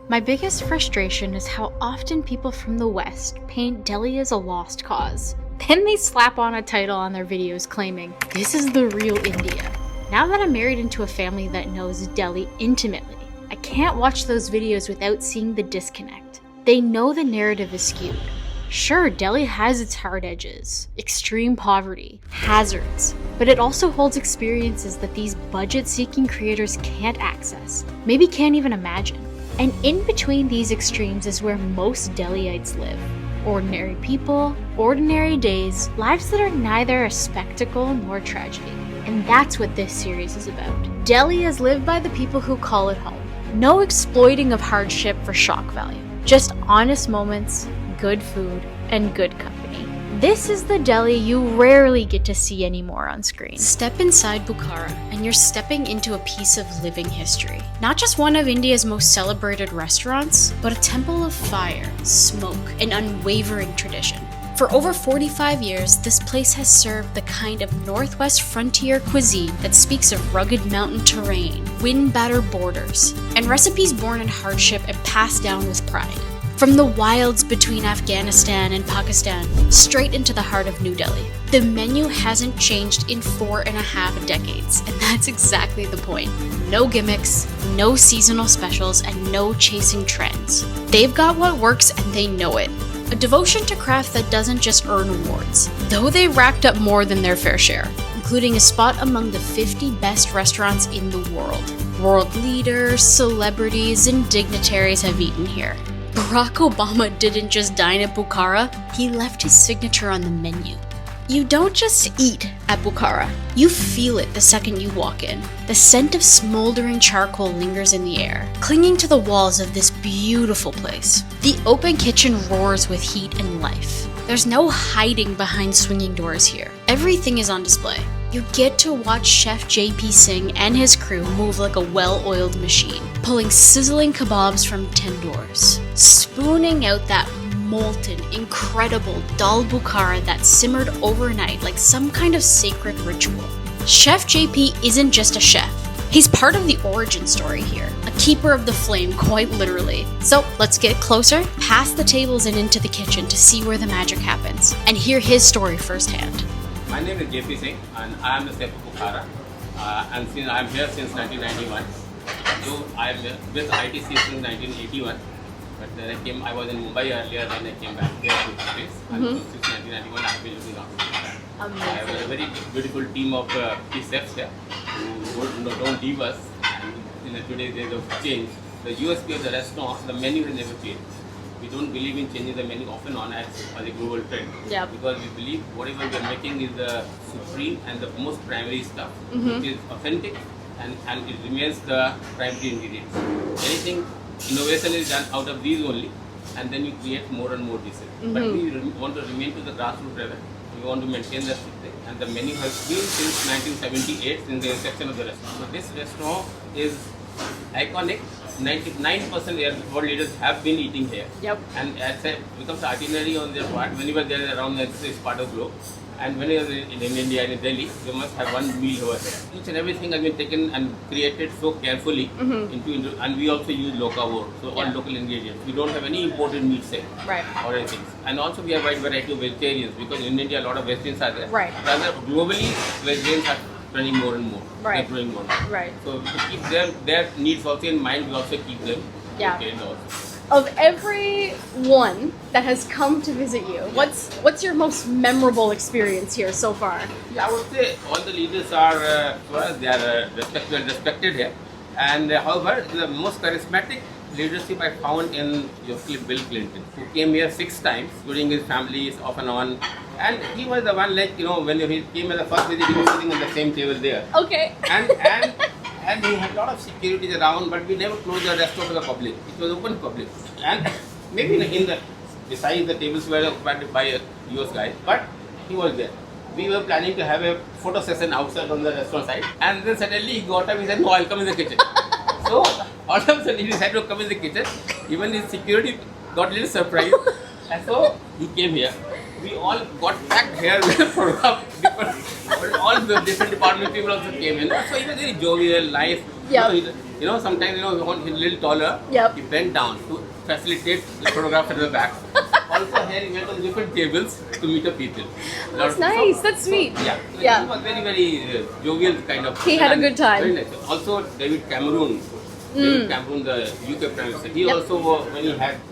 My biggest frustration is how often people from the West paint Delhi as a lost cause. Then they slap on a title on their videos claiming, "This is the real India." Now that I'm married into a family that knows Delhi intimately, I can't watch those videos without seeing the disconnect. They know the narrative is skewed. Sure, Delhi has its hard edges, extreme poverty, hazards, but it also holds experiences that these budget-seeking creators can't access, maybe can't even imagine. And in between these extremes is where most Delhiites live. Ordinary people, ordinary days, lives that are neither a spectacle nor tragedy. And that's what this series is about. Delhi is lived by the people who call it home. No exploiting of hardship for shock value, just honest moments, good food, and good company. This is the Delhi you rarely get to see anymore on screen. Step inside Bukhara, and you're stepping into a piece of living history. Not just one of India's most celebrated restaurants, but a temple of fire, smoke, and unwavering tradition. For over 45 years, this place has served the kind of Northwest frontier cuisine that speaks of rugged mountain terrain, wind-battered borders, and recipes born in hardship and passed down with pride. From the wilds between Afghanistan and Pakistan, straight into the heart of New Delhi. The menu hasn't changed in 4.5 decades, and that's exactly the point. No gimmicks, no seasonal specials, and no chasing trends. They've got what works and they know it. A devotion to craft that doesn't just earn awards, though they racked up more than their fair share, including a spot among the 50 best restaurants in the world. World leaders, celebrities, and dignitaries have eaten here. Barack Obama didn't just dine at Bukhara, he left his signature on the menu. You don't just eat at Bukhara, you feel it the second you walk in. The scent of smoldering charcoal lingers in the air, clinging to the walls of this beautiful place. The open kitchen roars with heat and life. There's no hiding behind swinging doors here. Everything is on display. You get to watch Chef JP Singh and his crew move like a well-oiled machine, pulling sizzling kebabs from tandoors, spooning out that molten, incredible Dal Bukhara that simmered overnight like some kind of sacred ritual. Chef JP isn't just a chef. He's part of the origin story here, a keeper of the flame, quite literally. So let's get closer, past the tables and into the kitchen to see where the magic happens, and hear his story firsthand. My name is JP Singh and I am the chef of Bukhara, and since I am here since 1991. So I am with ITC since 1981, but then I was in Mumbai earlier, then I came back here to this place, and so since 1991 I have been looking after Bukhara. I have a very beautiful team of key chefs here who don't leave us, and in today's days of change, the USP of the restaurant, the menu will never change. We don't believe in changing the menu off and on as a global trend. Yeah. Because we believe whatever we are making is the supreme and the most primary stuff, which is authentic and it remains the primary ingredients. Anything, innovation is done out of these only, and then you create more and more dishes. But we want to remain to the grassroots level. We want to maintain the thing, and the menu has been since 1978, since the inception of the restaurant. So this restaurant is iconic. 99% world leaders have been eating here. Yep. And as it becomes itinerary on their part, whenever they are around this part of the globe, and when you are in India and in Delhi, you must have one meal over here. Each and everything has been taken and created so carefully into and we also use locavore, so all local ingredients. We don't have any imported meats here, or anything. And also we have a wide variety of vegetarians, because in India a lot of vegetarians are there. Right. Rather globally, vegetarians are turning more and more. Right. They're growing more. Right. So to keep their needs also in mind, we also keep them vegetarian also. Of everyone that has come to visit you, what's your most memorable experience here so far? Yeah, I would say all the leaders are, for us, they are respected here. And however, the most charismatic leadership I found in Bill Clinton, who came here 6 times, including his family, off and on. And he was the one, like, when he came as the first visit, he was sitting on the same table there. Okay. And we had a lot of securities around, but we never closed the restaurant to the public. It was open to public. And maybe besides the tables were occupied by a US guy, but he was there. We were planning to have a photo session outside on the restaurant side, and then suddenly he got up, he said, "No, I'll come in the kitchen." So all of a sudden he decided to come in the kitchen. Even his security got a little surprised, and so he came here. we all got packed here with the program. But all the different department people also came in. So it was very jovial, nice. Yep. Sometimes we want him a little taller. Yep. He bent down to facilitate the photographer at the back. Also here he went on different tables to meet the people. That's nice. That's sweet. Yeah. He was very, very jovial kind of. He had a good time. Very nice. Also David Cameron. David Cameron, the UK Prime Minister. He also,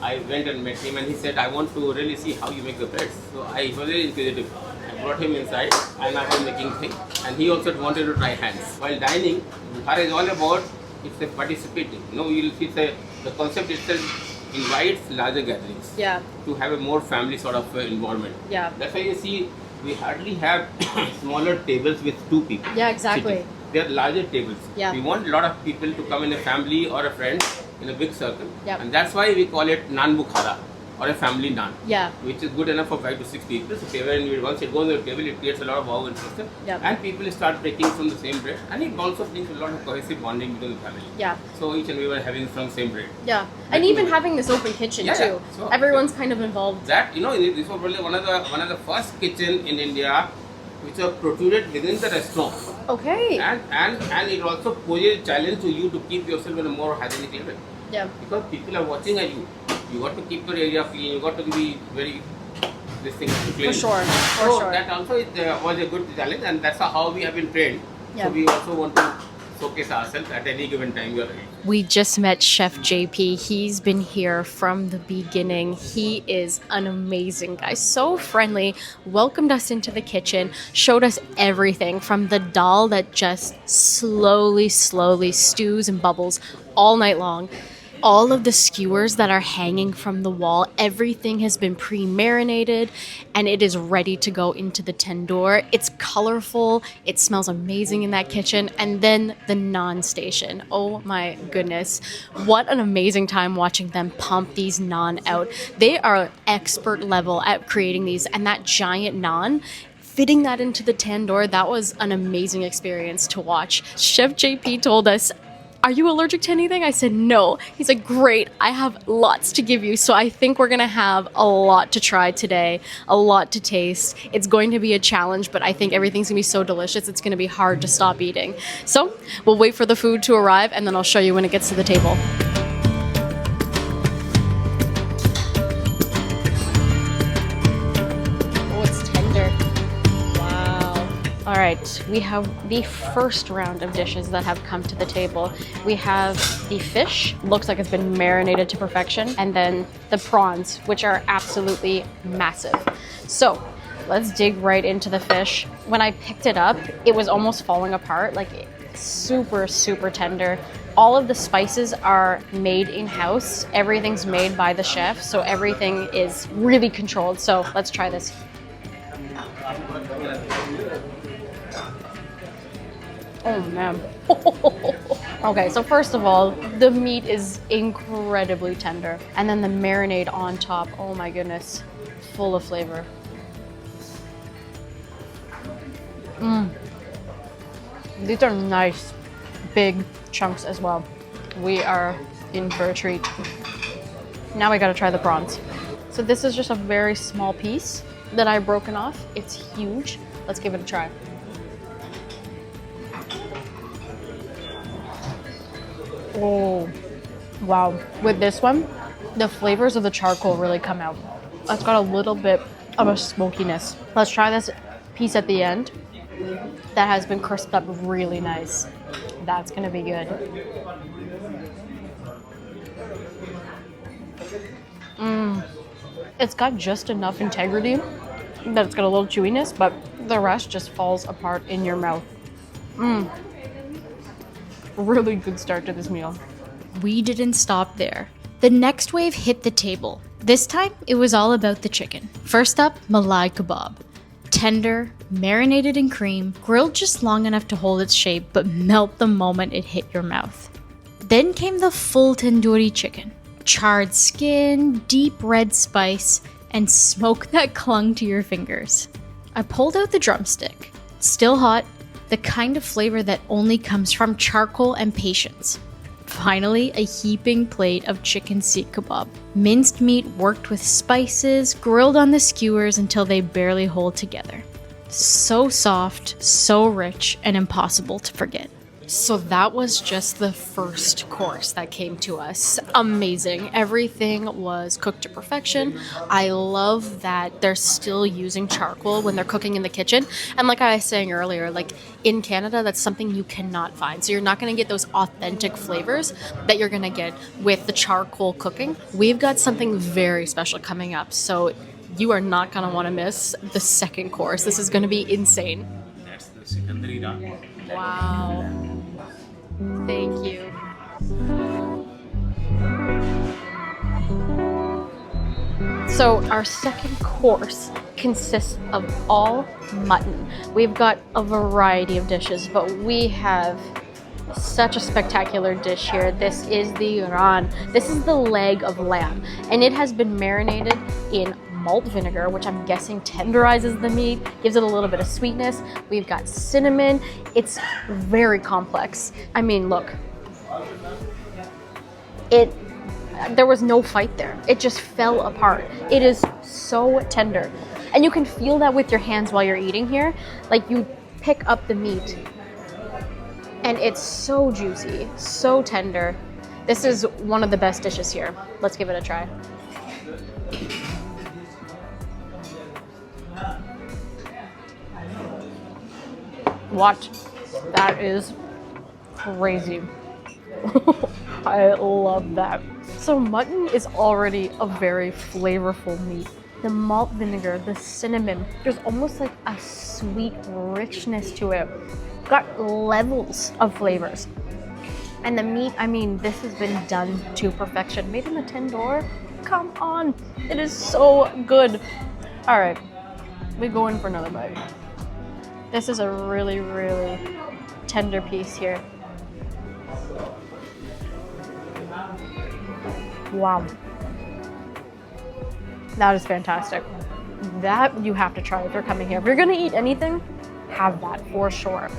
I went and met him and he said, I want to really see how you make the breads. So he was very inquisitive. I brought him inside and I was making things. And he also wanted to try hands. While dining, Bukhara is all about, it's a participating. You'll see the concept itself invites larger gatherings. Yeah. To have a more family sort of environment. Yeah. That's why you see, we hardly have smaller tables with 2 people. Yeah, exactly. Sitting. They are larger tables. Yeah. We want a lot of people to come in a family or a friend in a big circle. Yep. And that's why we call it Naan Bukhara or a family naan. Yeah. Which is good enough for 5 to 6 people. So once it goes on the table, it creates a lot of wow and system. Yep. And people start breaking from the same bread. And it also brings a lot of cohesive bonding between the family. Yeah. So each and we were having from the same bread. Yeah. And even having this open kitchen too. So, everyone's kind of involved. That, this was probably one of the first kitchen in India which are protruded within the restaurant. Okay. And it also poses a challenge to you to keep yourself in a more hygienic level. Yeah. Because people are watching at you. You got to keep your area clean. You got to be very clean. For sure. That also was a good challenge, and that's how we have been trained. Yeah. So we also want to showcase ourselves at any given time. You're right. We just met Chef JP. He's been here from the beginning. He is an amazing guy, so friendly, welcomed us into the kitchen, showed us everything from the dal that just slowly stews and bubbles all night long. All of the skewers that are hanging from the wall, everything has been pre-marinated and it is ready to go into the tandoor. It's colorful, it smells amazing in that kitchen. And then the naan station. Oh my goodness. What an amazing time watching them pump these naan out. They are expert level at creating these, and that giant naan, fitting that into the tandoor, that was an amazing experience to watch. Chef JP told us, "Are you allergic to anything?" I said, "No." He's like, "Great, I have lots to give you." So I think we're gonna have a lot to try today, a lot to taste. It's going to be a challenge, but I think everything's gonna be so delicious, it's gonna be hard to stop eating. So we'll wait for the food to arrive and then I'll show you when it gets to the table. Oh, it's tender. Wow. All right, we have the first round of dishes that have come to the table. We have the fish, looks like it's been marinated to perfection, and then the prawns, which are absolutely massive. So let's dig right into the fish. When I picked it up, it was almost falling apart, like super tender. All of the spices are made in-house. Everything's made by the chef, so everything is really controlled. So let's try this. Oh man. Okay, so first of all, the meat is incredibly tender. And then the marinade on top, oh my goodness, full of flavor. These are nice, big chunks as well. We are in for a treat. Now we gotta try the prawns. So this is just a very small piece that I've broken off. It's huge. Let's give it a try. Oh, wow. With this one, the flavors of the charcoal really come out. It's got a little bit of a smokiness. Let's try this piece at the end that has been crisped up really nice. That's gonna be good. It's got just enough integrity that it's got a little chewiness, but the rest just falls apart in your mouth. Really good start to this meal. We didn't stop there. The next wave hit the table. This time, it was all about the chicken. First up, malai kebab. Tender, marinated in cream, grilled just long enough to hold its shape but melt the moment it hit your mouth. Then came the full tandoori chicken. Charred skin, deep red spice, and smoke that clung to your fingers. I pulled out the drumstick. Still hot, the kind of flavor that only comes from charcoal and patience. Finally, a heaping plate of chicken seekh kebab. Minced meat worked with spices, grilled on the skewers until they barely hold together. So soft, so rich, and impossible to forget. So that was just the first course that came to us. Amazing. Everything was cooked to perfection. I love that they're still using charcoal when they're cooking in the kitchen. And like I was saying earlier, like in Canada, that's something you cannot find. So you're not going to get those authentic flavors that you're going to get with the charcoal cooking. We've got something very special coming up. So you are not going to want to miss the second course. This is going to be insane. That's the secondary round. Wow. Thank you. So our second course consists of all mutton. We've got a variety of dishes, but we have such a spectacular dish here. This is the ran. This is the leg of lamb, and it has been marinated in malt vinegar, which I'm guessing tenderizes the meat, gives it a little bit of sweetness. We've got cinnamon. It's very complex. I mean, look. There was no fight there. It just fell apart. It is so tender. And you can feel that with your hands while you're eating here. Like you pick up the meat and it's so juicy, so tender. This is one of the best dishes here. Let's give it a try. Watch. That is crazy. I love that. So mutton is already a very flavorful meat. The malt vinegar, the cinnamon, there's almost like a sweet richness to it. Got levels of flavors. And the meat, I mean, this has been done to perfection. Made in the tandoor? Come on. It is so good. All right, we go in for another bite. This is a really, really tender piece here. Wow. That is fantastic. That you have to try if you're coming here. If you're gonna eat anything, have that for sure.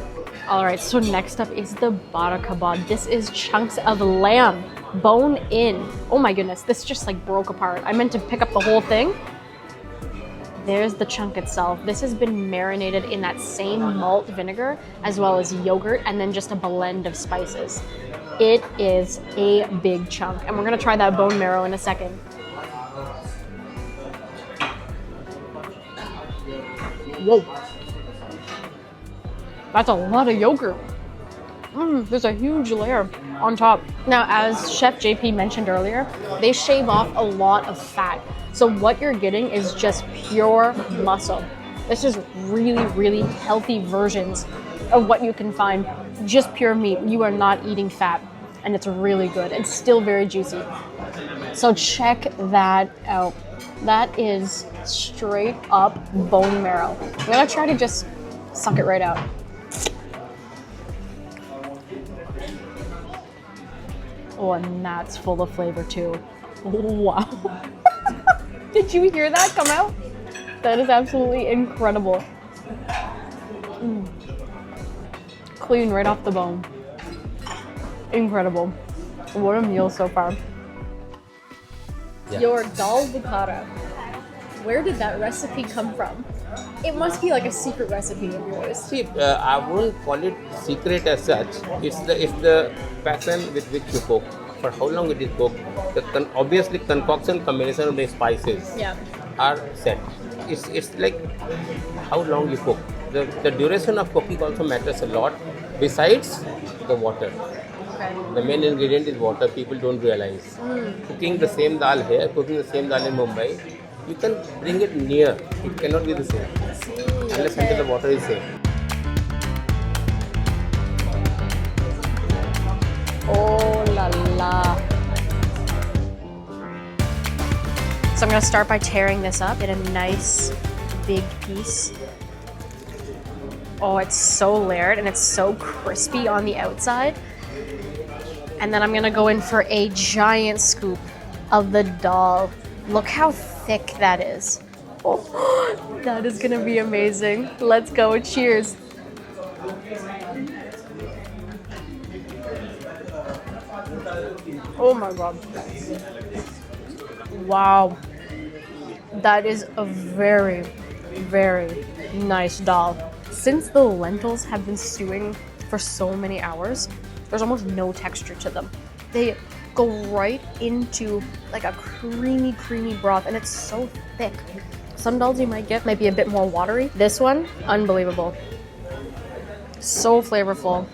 All right, so next up is the bara kebab. This is chunks of lamb, bone in. Oh my goodness, this just like broke apart. I meant to pick up the whole thing. There's the chunk itself. This has been marinated in that same malt vinegar as well as yogurt and then just a blend of spices. It is a big chunk, and we're gonna try that bone marrow in a second. Whoa. That's a lot of yogurt. There's a huge layer on top. Now, as Chef JP mentioned earlier, they shave off a lot of fat. So what you're getting is just pure muscle. This is really, really healthy versions of what you can find. Just pure meat. You are not eating fat, and it's really good. It's still very juicy. So check that out. That is straight up bone marrow. I'm gonna try to just suck it right out. Oh, and that's full of flavor too. Wow. Did you hear that come out? That is absolutely incredible. Clean right off the bone. Incredible. What a meal so far. Yeah. Your Dal Bukhara. Where did that recipe come from? It must be like a secret recipe of yours. See, I won't call it secret as such. It's the passion with which you cook. For how long it is cooked. Obviously, concoction combination of the spices are set. It's like how long you cook. The duration of cooking also matters a lot. Besides the water. Okay. The main ingredient is water. People don't realize. Cooking the same dal here, cooking the same dal in Mumbai, you can bring it near. It cannot be the same. Unless until the water is same. Oh la la. So I'm gonna start by tearing this up in a nice big piece. Oh, it's so layered and it's so crispy on the outside. And then I'm gonna go in for a giant scoop of the dal. Look how thick that is. Oh, that is gonna be amazing. Let's go, cheers. Oh my god. Wow. That is a very, very nice dal. Since the lentils have been stewing for so many hours, there's almost no texture to them. They go right into like a creamy, creamy broth, and it's so thick. Some dals you might get might be a bit more watery. This one, unbelievable. So flavorful.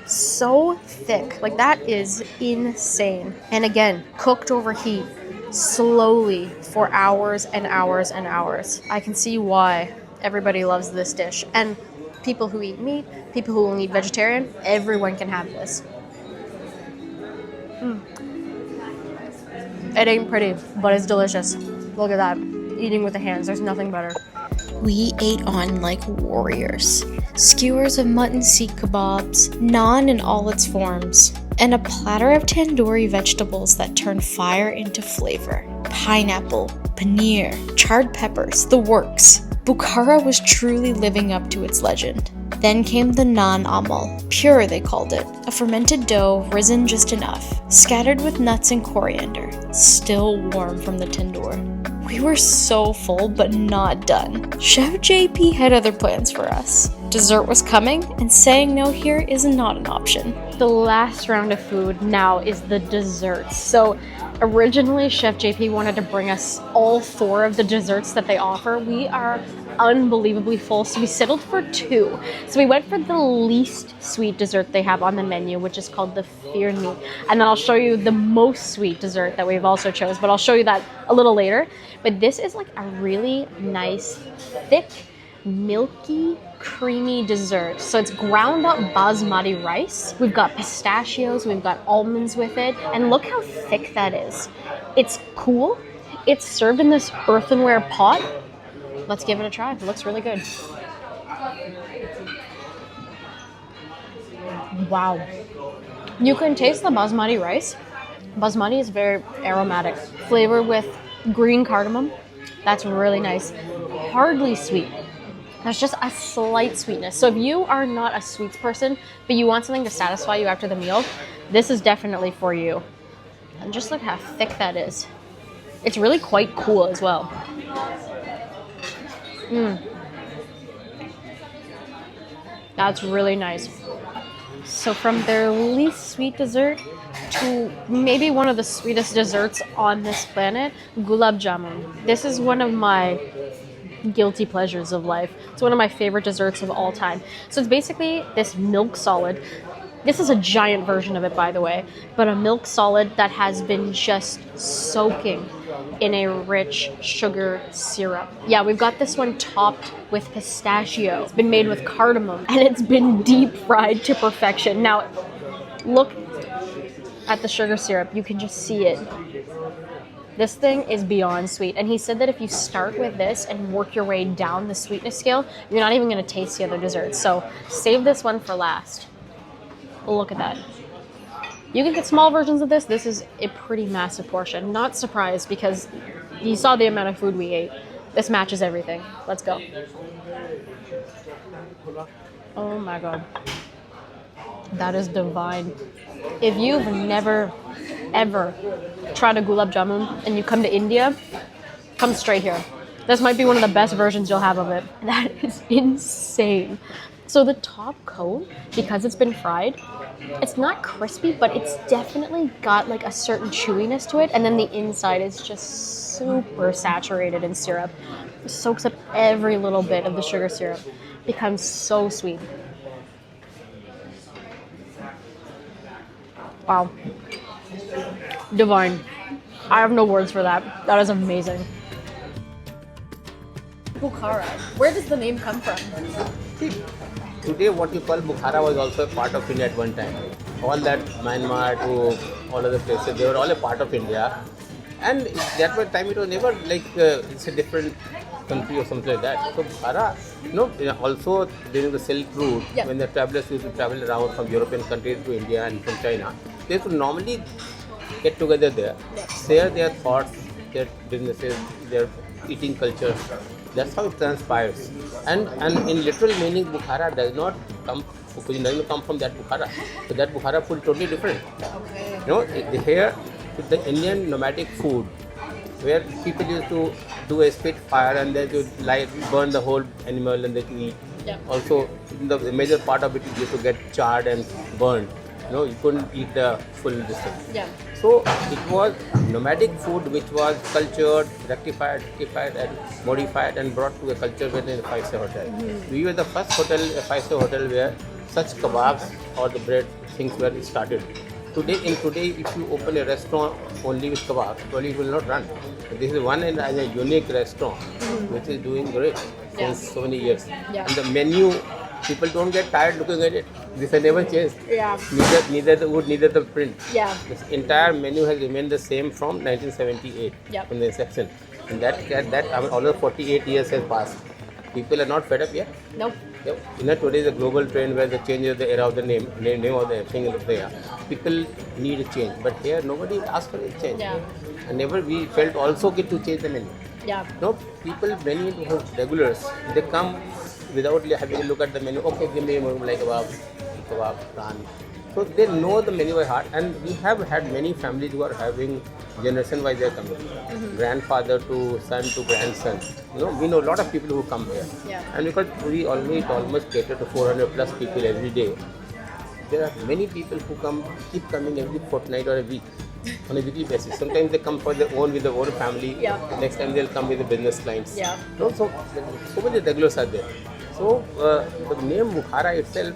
So thick. Like, that is insane. And again, cooked over heat slowly for hours and hours and hours. I can see why everybody loves this dish. And people who eat meat, people who will eat vegetarian, everyone can have this. It ain't pretty, but it's delicious. Look at that. Eating with the hands. There's nothing better. We ate on like warriors. Skewers of mutton seekh kebabs, naan in all its forms, and a platter of tandoori vegetables that turn fire into flavor. Pineapple, paneer, charred peppers, the works. Bukhara was truly living up to its legend. Then came the naan amal, pure they called it, a fermented dough risen just enough, scattered with nuts and coriander, still warm from the tandoor. We were so full, but not done. Chef JP had other plans for us. Dessert was coming, and saying no here is not an option. The last round of food now is the desserts. So originally Chef JP wanted to bring us all 4 of the desserts that they offer. We are unbelievably full, so we settled for 2. So we went for the least sweet dessert they have on the menu, which is called the firni. And then I'll show you the most sweet dessert that we've also chose, but I'll show you that a little later. But this is like a really nice, thick, milky, creamy dessert. So it's ground up basmati rice. We've got pistachios, we've got almonds with it, and look how thick that is. It's cool. It's served in this earthenware pot. Let's give it a try. It looks really good. Wow. You can taste the basmati rice. Basmati is very aromatic. Flavored with green cardamom. That's really nice. Hardly sweet. There's just a slight sweetness. So if you are not a sweets person, but you want something to satisfy you after the meal, this is definitely for you. And just look how thick that is. It's really quite cool as well. That's really nice. So from their least sweet dessert to maybe one of the sweetest desserts on this planet, gulab jamun. This is one of my guilty pleasures of life. It's one of my favorite desserts of all time. So it's basically this milk solid. This is a giant version of it, by the way, but a milk solid that has been just soaking in a rich sugar syrup. Yeah, we've got this one topped with pistachio. It's been made with cardamom, and it's been deep fried to perfection. Now, look at the sugar syrup. You can just see it. This thing is beyond sweet. And he said that if you start with this and work your way down the sweetness scale, you're not even going to taste the other desserts. So save this one for last. Look at that. You can get small versions of this. This is a pretty massive portion. Not surprised because you saw the amount of food we ate. This matches everything. Let's go. Oh my God. That is divine. If you've never, ever tried a gulab jamun and you come to India, come straight here. This might be one of the best versions you'll have of it. That is insane. So the top coat, because it's been fried, it's not crispy, but it's definitely got like a certain chewiness to it. And then the inside is just super saturated in syrup. It soaks up every little bit of the sugar syrup. Becomes so sweet. Wow. Divine. I have no words for that. That is amazing. Bukhara. Where does the name come from? Today what you call Bukhara was also a part of India at one time. All that Myanmar to all other places, they were all a part of India. And that one time it was never like it's a different country or something like that. So Bukhara, also during the Silk Route, when the travelers used to travel around from European countries to India and from China, they would normally get together there, share their thoughts, their businesses, their eating culture. That's how it transpires. And in literal meaning, Bukhara does not come. Cuisine doesn't come from that Bukhara. So that Bukhara food is totally different. Okay. You know, here the Indian nomadic food, where people used to do a spit fire and then to burn the whole animal and they to eat. Yeah. Also, the major part of it used to get charred and burned. You know, you couldn't eat the full distance. Yeah. So it was nomadic food which was cultured, rectified, and modified and brought to a culture within a five-star hotel. We were the first hotel, a five-star hotel where such kebabs or the bread things were started. Today, if you open a restaurant only with kebabs, probably it will not run. But this is one and a unique restaurant which is doing great since so many years. Yeah. And the menu, people don't get tired looking at it. This has never changed. Yeah. Neither the wood, neither the print. Yeah. This entire menu has remained the same from 1978 Yep. from the inception. And that I mean, almost 48 years has passed. People are not fed up yet. Nope. Yep. You know, today is a global trend where the change of the era of the name of the thing is there. People need a change, but here nobody asked for a change. Yeah. And never we felt also good to change the menu. Yeah. No, people, many regulars, they come without having a look at the menu. Okay, give me like kebab, naan. So they know the menu by heart, and we have had many families who are having generation-wise they are coming, grandfather to son to grandson. You know, we know a lot of people who come here, Yeah. and because we almost cater to 400 plus people every day. There are many people who keep coming every fortnight or a week, on a weekly basis. Sometimes they come for their own with their own family. Yeah. Next time they'll come with the business clients. Yeah. No, so many regulars are there. So the name Bukhara itself,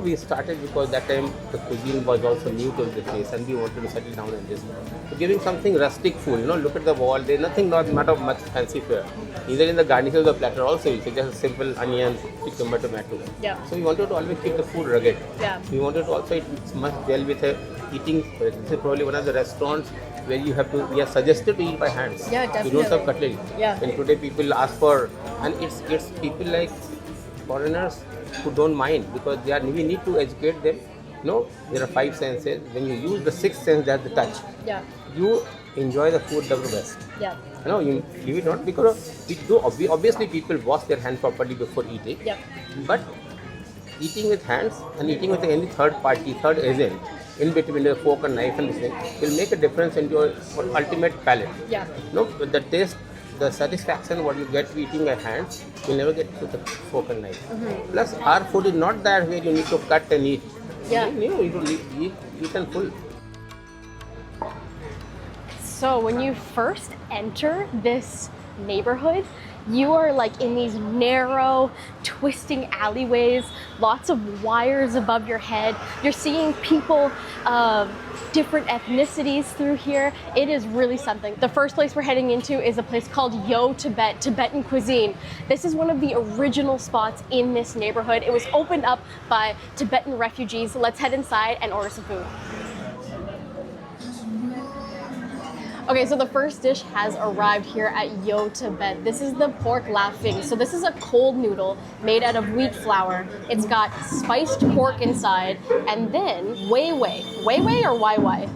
we started because that time the cuisine was also new to the place and we wanted to settle down in this. So giving something rustic food, look at the wall, there's nothing not of much fancy fare. Either in the garnish of the platter also, you see just a simple onion, cucumber, tomato. Yeah. So we wanted to always keep the food rugged. Yeah. We wanted to also, it must well with eating. This is probably one of the restaurants where we are suggested to eat by hands. Yeah, We don't have definitely. cutlery. Yeah. And today people ask for, and it's people like foreigners who don't mind because we need to educate them. There are five senses. When you use the sixth sense, that's the touch. Yeah. You enjoy the food the best. Yeah. You leave it not because obviously people wash their hands properly before eating. Yep. But eating with hands and eating with any third agent in between the fork and knife and this thing will make a difference in your ultimate palate. Yeah. The taste, the satisfaction what you get eating by hands, you'll never get with the fork and knife. Plus, our food is not that where you need to cut and eat. Yeah. You eat and full. So when you first enter this neighborhood, you are like in these narrow, twisting alleyways, lots of wires above your head. You're seeing people of different ethnicities through here. It is really something. The first place we're heading into is a place called Yo Tibet, Tibetan cuisine. This is one of the original spots in this neighborhood. It was opened up by Tibetan refugees. Let's head inside and order some food. Okay, so the first dish has arrived here at Yo Tibet. This is the pork laughing. So this is a cold noodle made out of wheat flour. It's got spiced pork inside, and then wei wei or wai wai.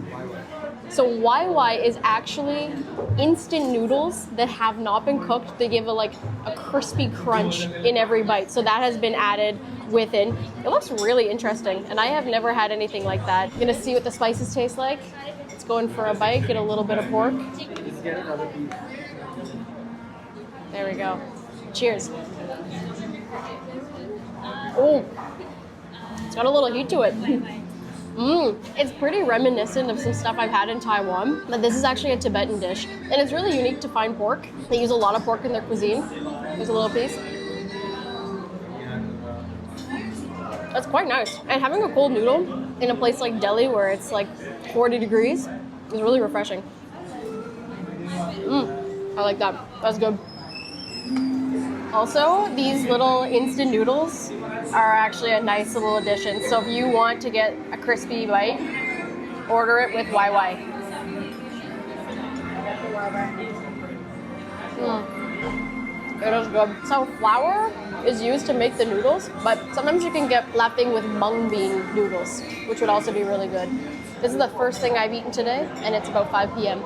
So wai wai is actually instant noodles that have not been cooked. They give a crispy crunch in every bite. So that has been added within. It looks really interesting, and I have never had anything like that. Gonna see what the spices taste like. Let's go in for a bite, get a little bit of pork. There we go. Cheers. Oh, it's got a little heat to it. It's pretty reminiscent of some stuff I've had in Taiwan, but this is actually a Tibetan dish, and it's really unique to find pork. They use a lot of pork in their cuisine. There's a little piece. That's quite nice. And having a cold noodle in a place like Delhi where it's like 40 degrees is really refreshing. I like that. That's good. Also, these little instant noodles are actually a nice little addition. So if you want to get a crispy bite, order it with Wai Wai. It is good. So flour is used to make the noodles, but sometimes you can get lapping with mung bean noodles, which would also be really good. This is the first thing I've eaten today, and it's about 5 p.m.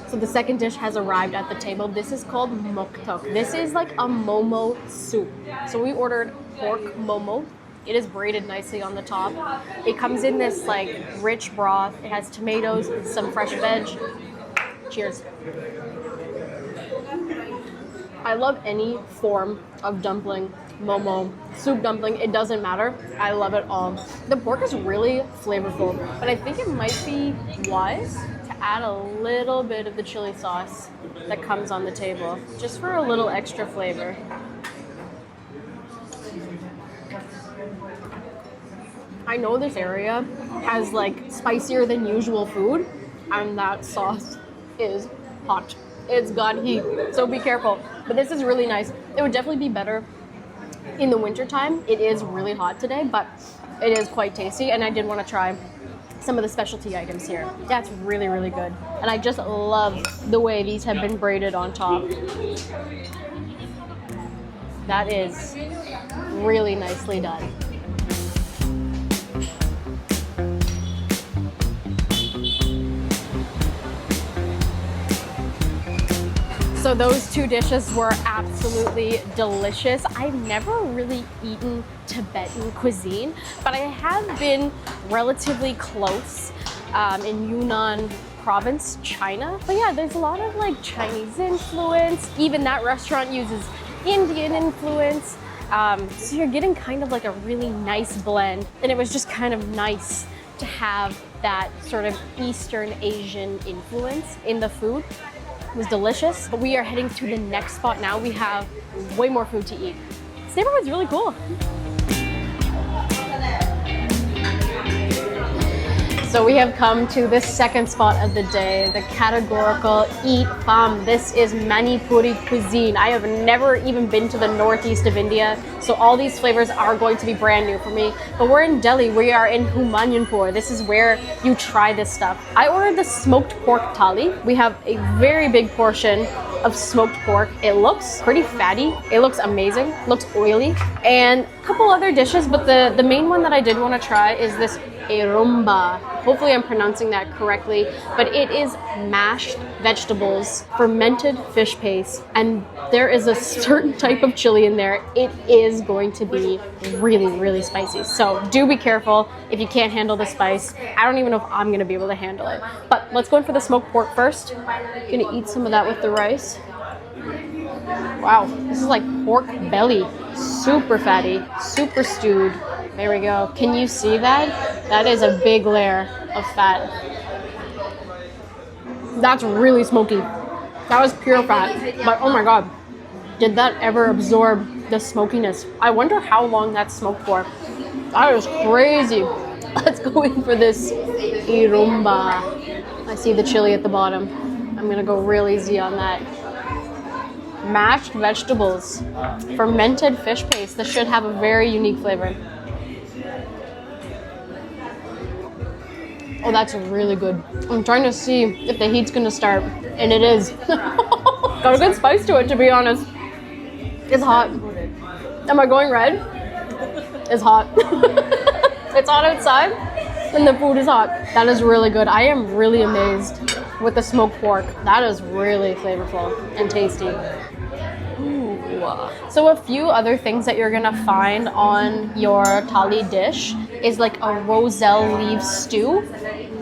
So the second dish has arrived at the table. This is called moktok. This is like a momo soup. So we ordered pork momo. It is braided nicely on the top. It comes in this like rich broth. It has tomatoes, some fresh veg. Cheers. I love any form of dumpling, momo, soup dumpling, it doesn't matter. I love it all. The pork is really flavorful, but I think it might be wise to add a little bit of the chili sauce that comes on the table, just for a little extra flavor. I know this area has like spicier than usual food, and that sauce is hot. It's got heat, so be careful. But this is really nice. It would definitely be better in the wintertime. It is really hot today, but it is quite tasty, and I did want to try some of the specialty items here. That's really, really good. And I just love the way these have been braided on top. That is really nicely done. So those two dishes were absolutely delicious. I've never really eaten Tibetan cuisine, but I have been relatively close in Yunnan province, China. But yeah, there's a lot of like Chinese influence. Even that restaurant uses Indian influence. So you're getting kind of like a really nice blend. And it was just kind of nice to have that sort of Eastern Asian influence in the food. It was delicious, but we are heading to the next spot now. We have way more food to eat. This neighborhood's really cool. So we have come to this second spot of the day, the categorical eat pham. This is Manipuri cuisine. I have never even been to the northeast of India, so all these flavors are going to be brand new for me. But we're in Delhi, we are in Humayunpur. This is where you try this stuff. I ordered the smoked pork thali. We have a very big portion of smoked pork. It looks pretty fatty. It looks amazing, looks oily. And a couple other dishes, but the main one that I did want to try is this rumba. Hopefully I'm pronouncing that correctly, but it is mashed vegetables, fermented fish paste, and there is a certain type of chili in there. It is going to be really, really spicy. So do be careful if you can't handle the spice. I don't even know if I'm gonna be able to handle it. But let's go in for the smoked pork first. Gonna eat some of that with the rice. Wow, this is like pork belly. Super fatty, super stewed. There we go. Can you see that? That is a big layer of fat. That's really smoky. That was pure fat. But oh my god, did that ever absorb the smokiness? I wonder how long that's smoked for. That is crazy. Let's go in for this rumba. I see the chili at the bottom. I'm gonna go real easy on that. Mashed vegetables, fermented fish paste. This should have a very unique flavor. Oh, that's really good. I'm trying to see if the heat's gonna start, and it is. Got a good spice to it, to be honest. It's hot. Am I going red? It's hot. It's hot outside, and the food is hot. That is really good. I am really amazed with the smoked pork. That is really flavorful and tasty. Ooh. So a few other things that you're gonna find on your thali dish is like a roselle leaf stew,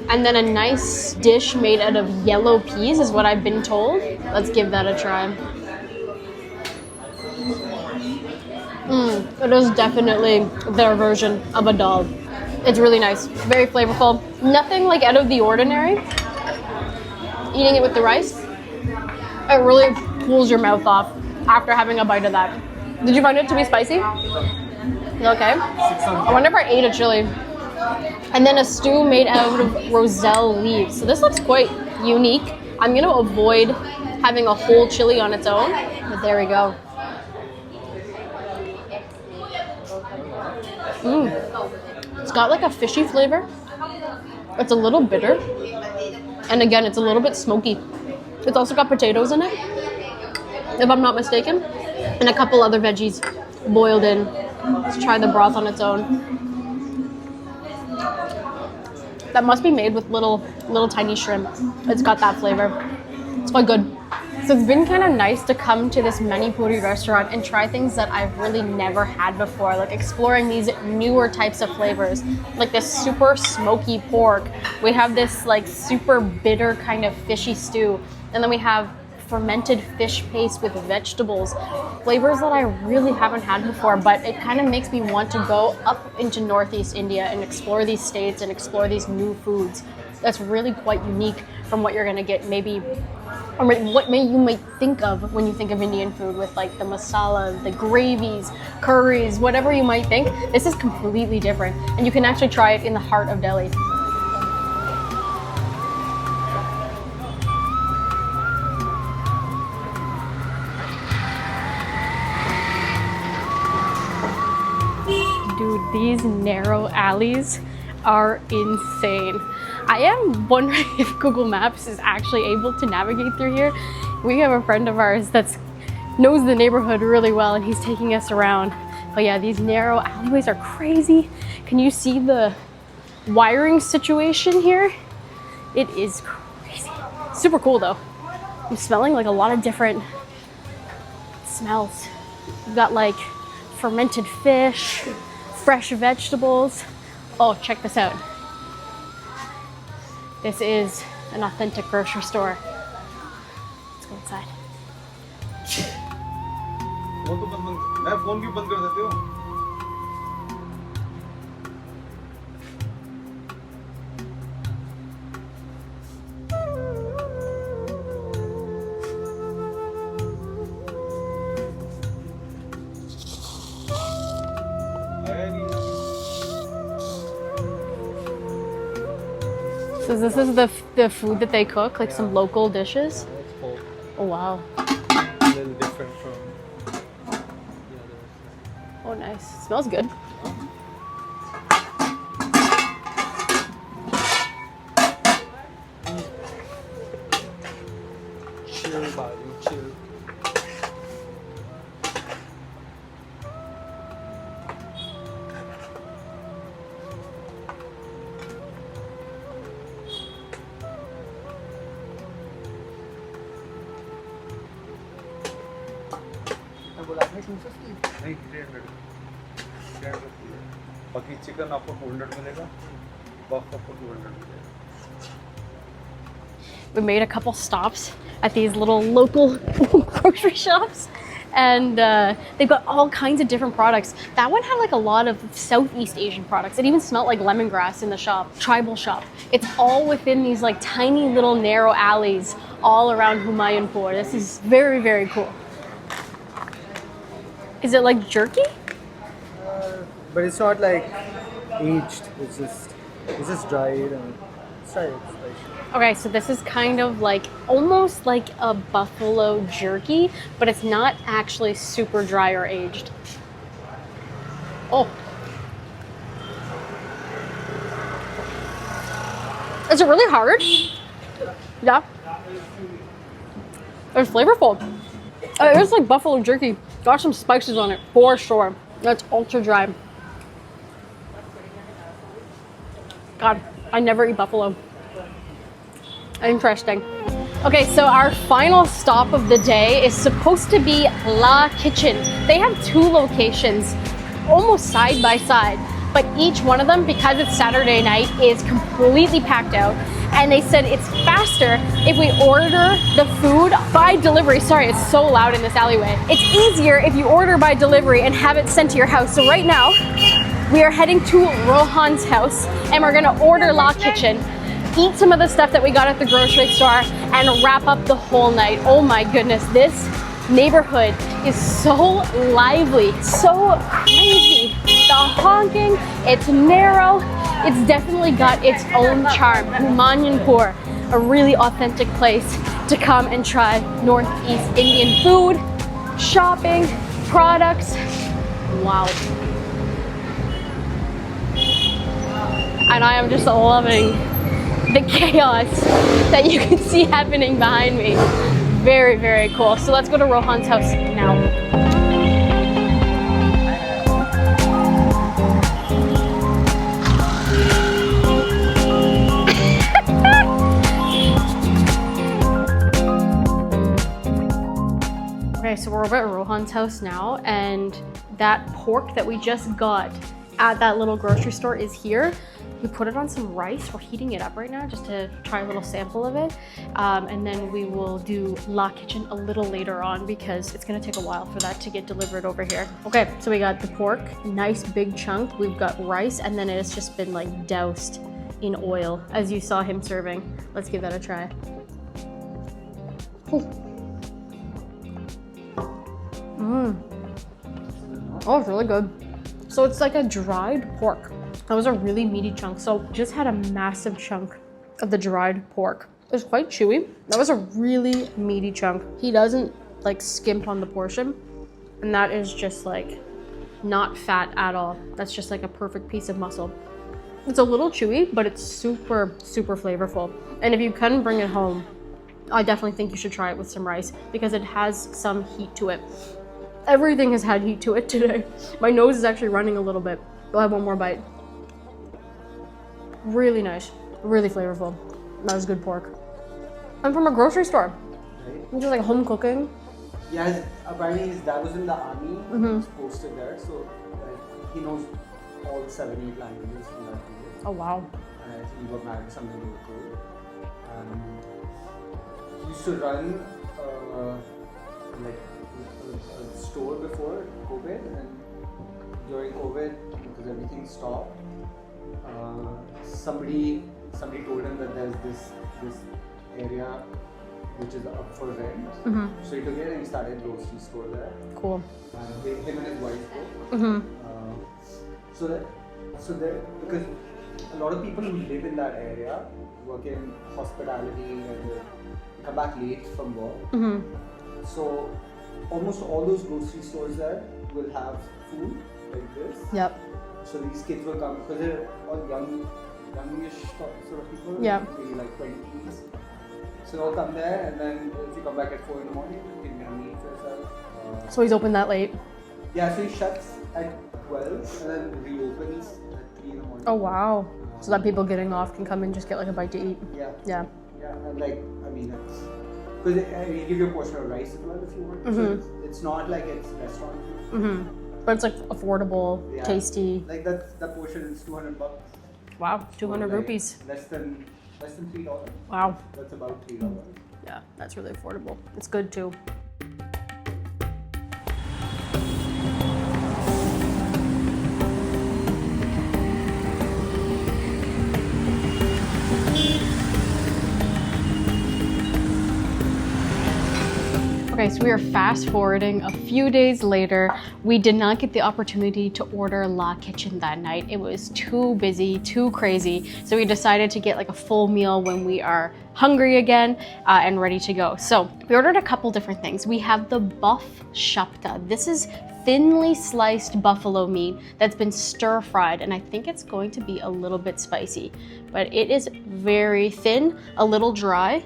and then a nice dish made out of yellow peas is what I've been told. Let's give that a try. It is definitely their version of a dal. It's really nice, very flavorful. Nothing like out of the ordinary. Eating it with the rice, it really cools your mouth off after having a bite of that. Did you find it to be spicy? Okay. I wonder if I ate a chili. And then a stew made out of roselle leaves. So this looks quite unique. I'm gonna avoid having a whole chili on its own, but there we go. It's got like a fishy flavor. It's a little bitter. And again, it's a little bit smoky. It's also got potatoes in it, if I'm not mistaken, and a couple other veggies boiled in. Let's try the broth on its own. That must be made with little tiny shrimp. It's got that flavor. quite good. So it's been kind of nice to come to this Manipuri restaurant and try things that I've really never had before, like exploring these newer types of flavors, like this super smoky pork. We have this like super bitter kind of fishy stew, and then we have fermented fish paste with vegetables, flavors that I really haven't had before, but it kind of makes me want to go up into Northeast India and explore these states and explore these new foods. That's really quite unique from what you're gonna get maybe, or what you might think of when you think of Indian food with like the masala, the gravies, curries, whatever you might think. This is completely different, and you can actually try it in the heart of Delhi. Dude, these narrow alleys are insane. I am wondering if Google Maps is actually able to navigate through here. We have a friend of ours that knows the neighborhood really well, and he's taking us around. But yeah, these narrow alleyways are crazy. Can you see the wiring situation here? It is crazy. Super cool though. I'm smelling like a lot of different smells. We've got like fermented fish, fresh vegetables. Oh, check this out. This is an authentic grocery store. Let's go inside. So this is the food that they cook, like some local dishes? It's pork. Oh wow. A little different from the others. Oh nice. Smells good. Chill, body, chill. नहीं 300 बाकी chicken आपको 200 मिलेगा बफ आपको 200 मिलेगा. We made a couple stops at these little local grocery shops, and they've got all kinds of different products. That one had like a lot of Southeast Asian products. It even smelled like lemongrass in the shop, tribal shop. It's all within these like tiny little narrow alleys all around Humayunpur. This is very, very cool. Is it like jerky? But it's not like aged. It's just dried and it's dried. Okay, so this is kind of like almost like a buffalo jerky, but it's not actually super dry or aged. Oh. Is it really hard? Yeah. It's flavorful. It's like buffalo jerky. Got some spices on it for sure. That's ultra dry. God, I never eat buffalo. Interesting. Okay, so our final stop of the day is supposed to be La Kitchen. They have 2 locations, almost side by side, but each one of them, because it's Saturday night, is completely packed out. And they said it's faster if we order the food by delivery. Sorry, it's so loud in this alleyway. It's easier if you order by delivery and have it sent to your house. So right now, we are heading to Rohan's house and we're gonna order La Kitchen, eat some of the stuff that we got at the grocery store, and wrap up the whole night. Oh my goodness, this neighborhood is so lively, so crazy. The honking, it's narrow, it's definitely got its own charm. Humayunpur, a really authentic place to come and try Northeast Indian food, shopping, products. Wow. And I am just loving the chaos that you can see happening behind me. Very, very cool. So let's go to Rohan's house now. Okay, so we're over at Rohan's house now, and that pork that we just got at that little grocery store is here. We put it on some rice. We're heating it up right now just to try a little sample of it. And then we will do La Kitchen a little later on because it's gonna take a while for that to get delivered over here. Okay, so we got the pork, nice big chunk. We've got rice, and then it's just been like doused in oil as you saw him serving. Let's give that a try. Oh, it's really good. So it's like a dried pork. That was a really meaty chunk. So just had a massive chunk of the dried pork. It was quite chewy. That was a really meaty chunk. He doesn't like skimp on the portion. And that is just like not fat at all. That's just like a perfect piece of muscle. It's a little chewy, but it's super, super flavorful. And if you can bring it home, I definitely think you should try it with some rice because it has some heat to it. Everything has had heat to it today. My nose is actually running a little bit. I'll have one more bite. Really nice, really flavorful. That was good pork. I'm from a grocery store. Right? It's just like home cooking. Yeah, apparently his dad was in the army. Mhm. He's posted there, so he knows all 7-8 languages from that period. Oh wow. And I think he got married to somebody local. He used to run like a store before COVID, and during COVID, because everything stopped, somebody told him that there's this area which is up for rent. Mhm. So he took it and he started a grocery store there. Cool. And him and his wife both. Mhm. So there, because a lot of people who live in that area work in hospitality and they come back late from work. Mhm. So almost all those grocery stores there will have food like this. Yep. So these kids will come because they're all youngish sort of people. Yeah. Maybe like 20s. So they'll come there, and then if you come back at 4 in the morning, you can get a meal for yourself. So he's open that late. Yeah, so he shuts at 12 and then reopens at 3 in the morning. Oh wow. So that people getting off can come and just get like a bite to eat. Yeah. Yeah. Yeah, and like, I mean, it's because they give you a portion of rice as well if you want. Mhm. So it's not like it's restaurant food. Mhm. But it's like affordable, Yeah. tasty. Like that portion is $200. Wow, 200 Like rupees. Less than $3. Wow. That's about $3. Yeah, that's really affordable. It's good too. Okay, so we are fast forwarding a few days later. We did not get the opportunity to order La Kitchen that night. It was too busy, too crazy. So we decided to get like a full meal when we are hungry again and ready to go. So we ordered a couple different things. We have the buff shapta. This is thinly sliced buffalo meat that's been stir fried, and I think it's going to be a little bit spicy, but it is very thin, a little dry.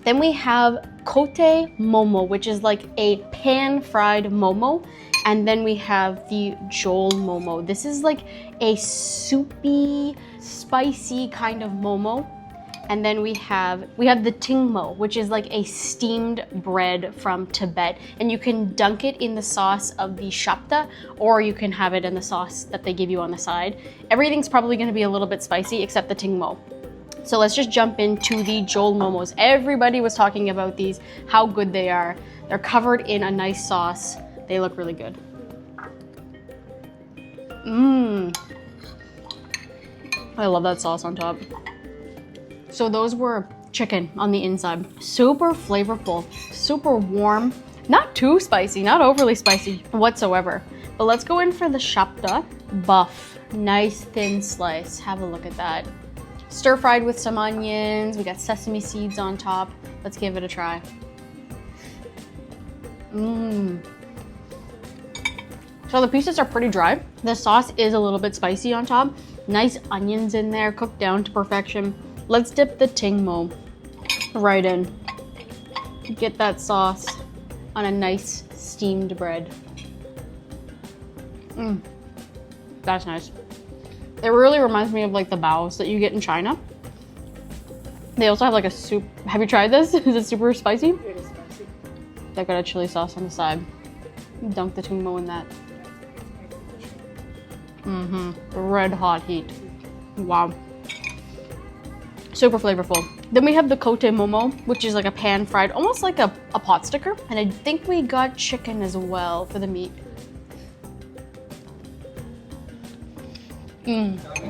Then we have kote momo, which is like a pan-fried momo. And then we have the jol momo. This is like a soupy, spicy kind of momo. And then we have the tingmo, which is like a steamed bread from Tibet. And you can dunk it in the sauce of the shapta, or you can have it in the sauce that they give you on the side. Everything's probably gonna be a little bit spicy except the tingmo. So let's just jump into the jol momos. Everybody was talking about these, how good they are. They're covered in a nice sauce. They look really good. I love that sauce on top. So those were chicken on the inside. Super flavorful, super warm, not too spicy, not overly spicy whatsoever. But let's go in for the shapta. Buff, nice thin slice. Have a look at that. Stir fried with some onions. We got sesame seeds on top. Let's give it a try. So the pieces are pretty dry. The sauce is a little bit spicy on top. Nice onions in there, cooked down to perfection. Let's dip the tingmo right in. Get that sauce on a nice steamed bread. That's nice. It really reminds me of like the baos that you get in China. They also have like a soup. Have you tried this? Is it super spicy? It is spicy. They got a chili sauce on the side. Dunk the tummo in that. Red hot heat. Wow. Super flavorful. Then we have the kote momo, which is like a pan fried, almost like a pot sticker. And I think we got chicken as well for the meat.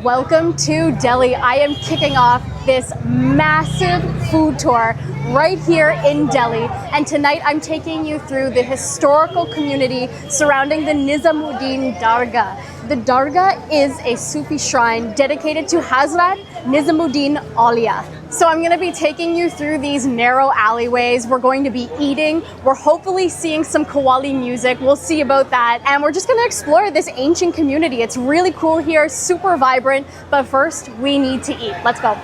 Welcome to Delhi. I am kicking off this massive food tour right here in Delhi. And tonight I'm taking you through the historical community surrounding the Nizamuddin Dargah. The Dargah is a Sufi shrine dedicated to Hazrat Nizamuddin Aulia. So I'm gonna be taking you through these narrow alleyways. We're going to be eating. We're hopefully seeing some Qawwali music. We'll see about that. And we're just gonna explore this ancient community. It's really cool here, super vibrant. But first, we need to eat. Let's go.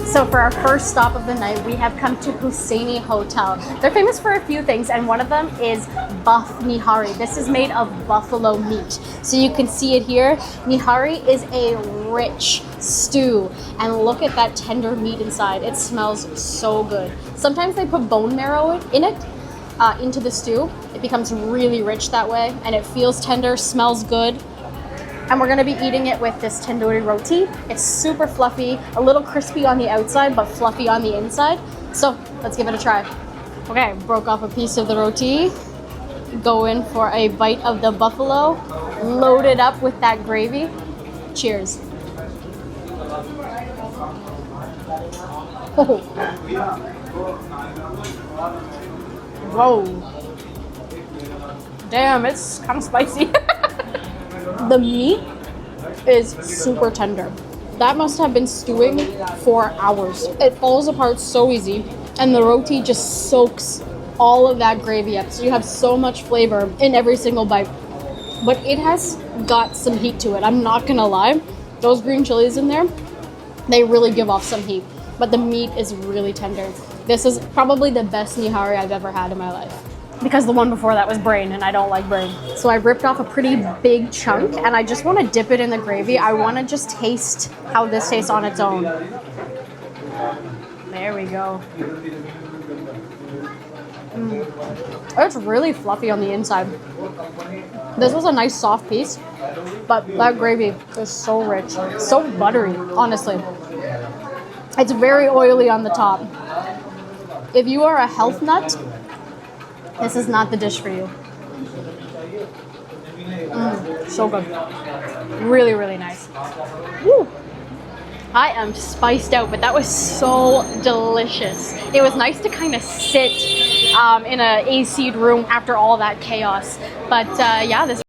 So for our first stop of the night, we have come to Husseini Hotel. They're famous for a few things, and one of them is buff nihari. This is made of buffalo meat. So you can see it here. Nihari is a rich stew, and look at that tender meat inside. It smells so good. Sometimes they put bone marrow in it, into the stew. It becomes really rich that way, and it feels tender, smells good. And we're gonna be eating it with this tandoori roti. It's super fluffy, a little crispy on the outside, but fluffy on the inside. So let's give it a try. Okay, broke off a piece of the roti. Go in for a bite of the buffalo, load it up with that gravy. Cheers. Oh. Whoa. Damn, it's kind of spicy. The meat is super tender. That must have been stewing for hours. It falls apart so easy, and the roti just soaks all of that gravy up. So you have so much flavor in every single bite. But it has got some heat to it. I'm not gonna lie. Those green chilies in there, they really give off some heat. But the meat is really tender. This is probably the best nihari I've ever had in my life. Because the one before that was brain, and I don't like brain. So I ripped off a pretty big chunk, and I just want to dip it in the gravy. I want to just taste how this tastes on its own. There we go. It's really fluffy on the inside. This was a nice soft piece, but that gravy is so rich, so buttery, honestly. It's very oily on the top. If you are a health nut, this is not the dish for you. So good. Really, really nice. Woo. I am spiced out, but that was so delicious. It was nice to kind of sit in an AC'd room after all that chaos. But yeah, this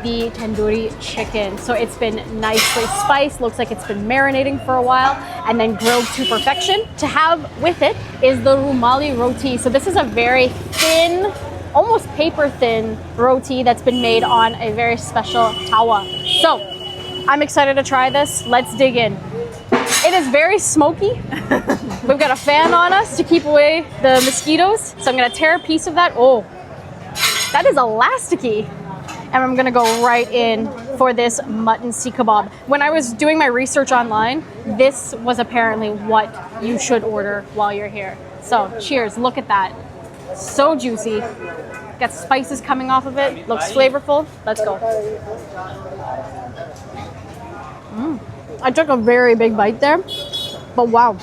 the tandoori chicken. So it's been nicely spiced, looks like it's been marinating for a while, and then grilled to perfection. To have with it is the rumali roti. So this is a very thin, almost paper thin roti that's been made on a very special tawa. So I'm excited to try this. Let's dig in. It is very smoky. We've got a fan on us to keep away the mosquitoes. So I'm gonna tear a piece of that. Oh, that is elasticy. And I'm gonna go right in for this mutton seekh kebab. When I was doing my research online, this was apparently what you should order while you're here. So cheers, look at that. So juicy. Got spices coming off of it, looks flavorful. Let's go. I took a very big bite there, but wow,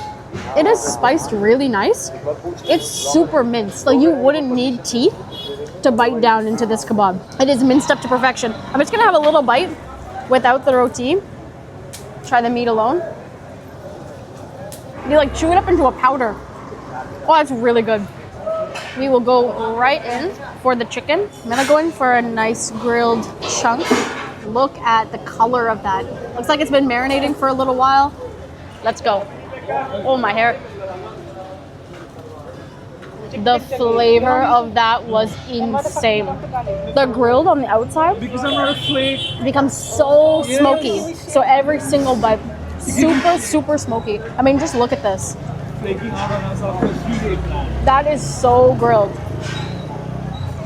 it is spiced really nice. It's super minced. Like you wouldn't need teeth to bite down into this kebab. It is minced up to perfection. I'm just gonna have a little bite without the roti. Try the meat alone. You like chew it up into a powder. Oh, that's really good. We will go right in for the chicken. I'm gonna go in for a nice grilled chunk. Look at the color of that. Looks like it's been marinating for a little while. Let's go. Oh, my hair. The flavor of that was insane. The grilled on the outside becomes so smoky. So every single bite, super smoky. I mean, just look at this. That is so grilled.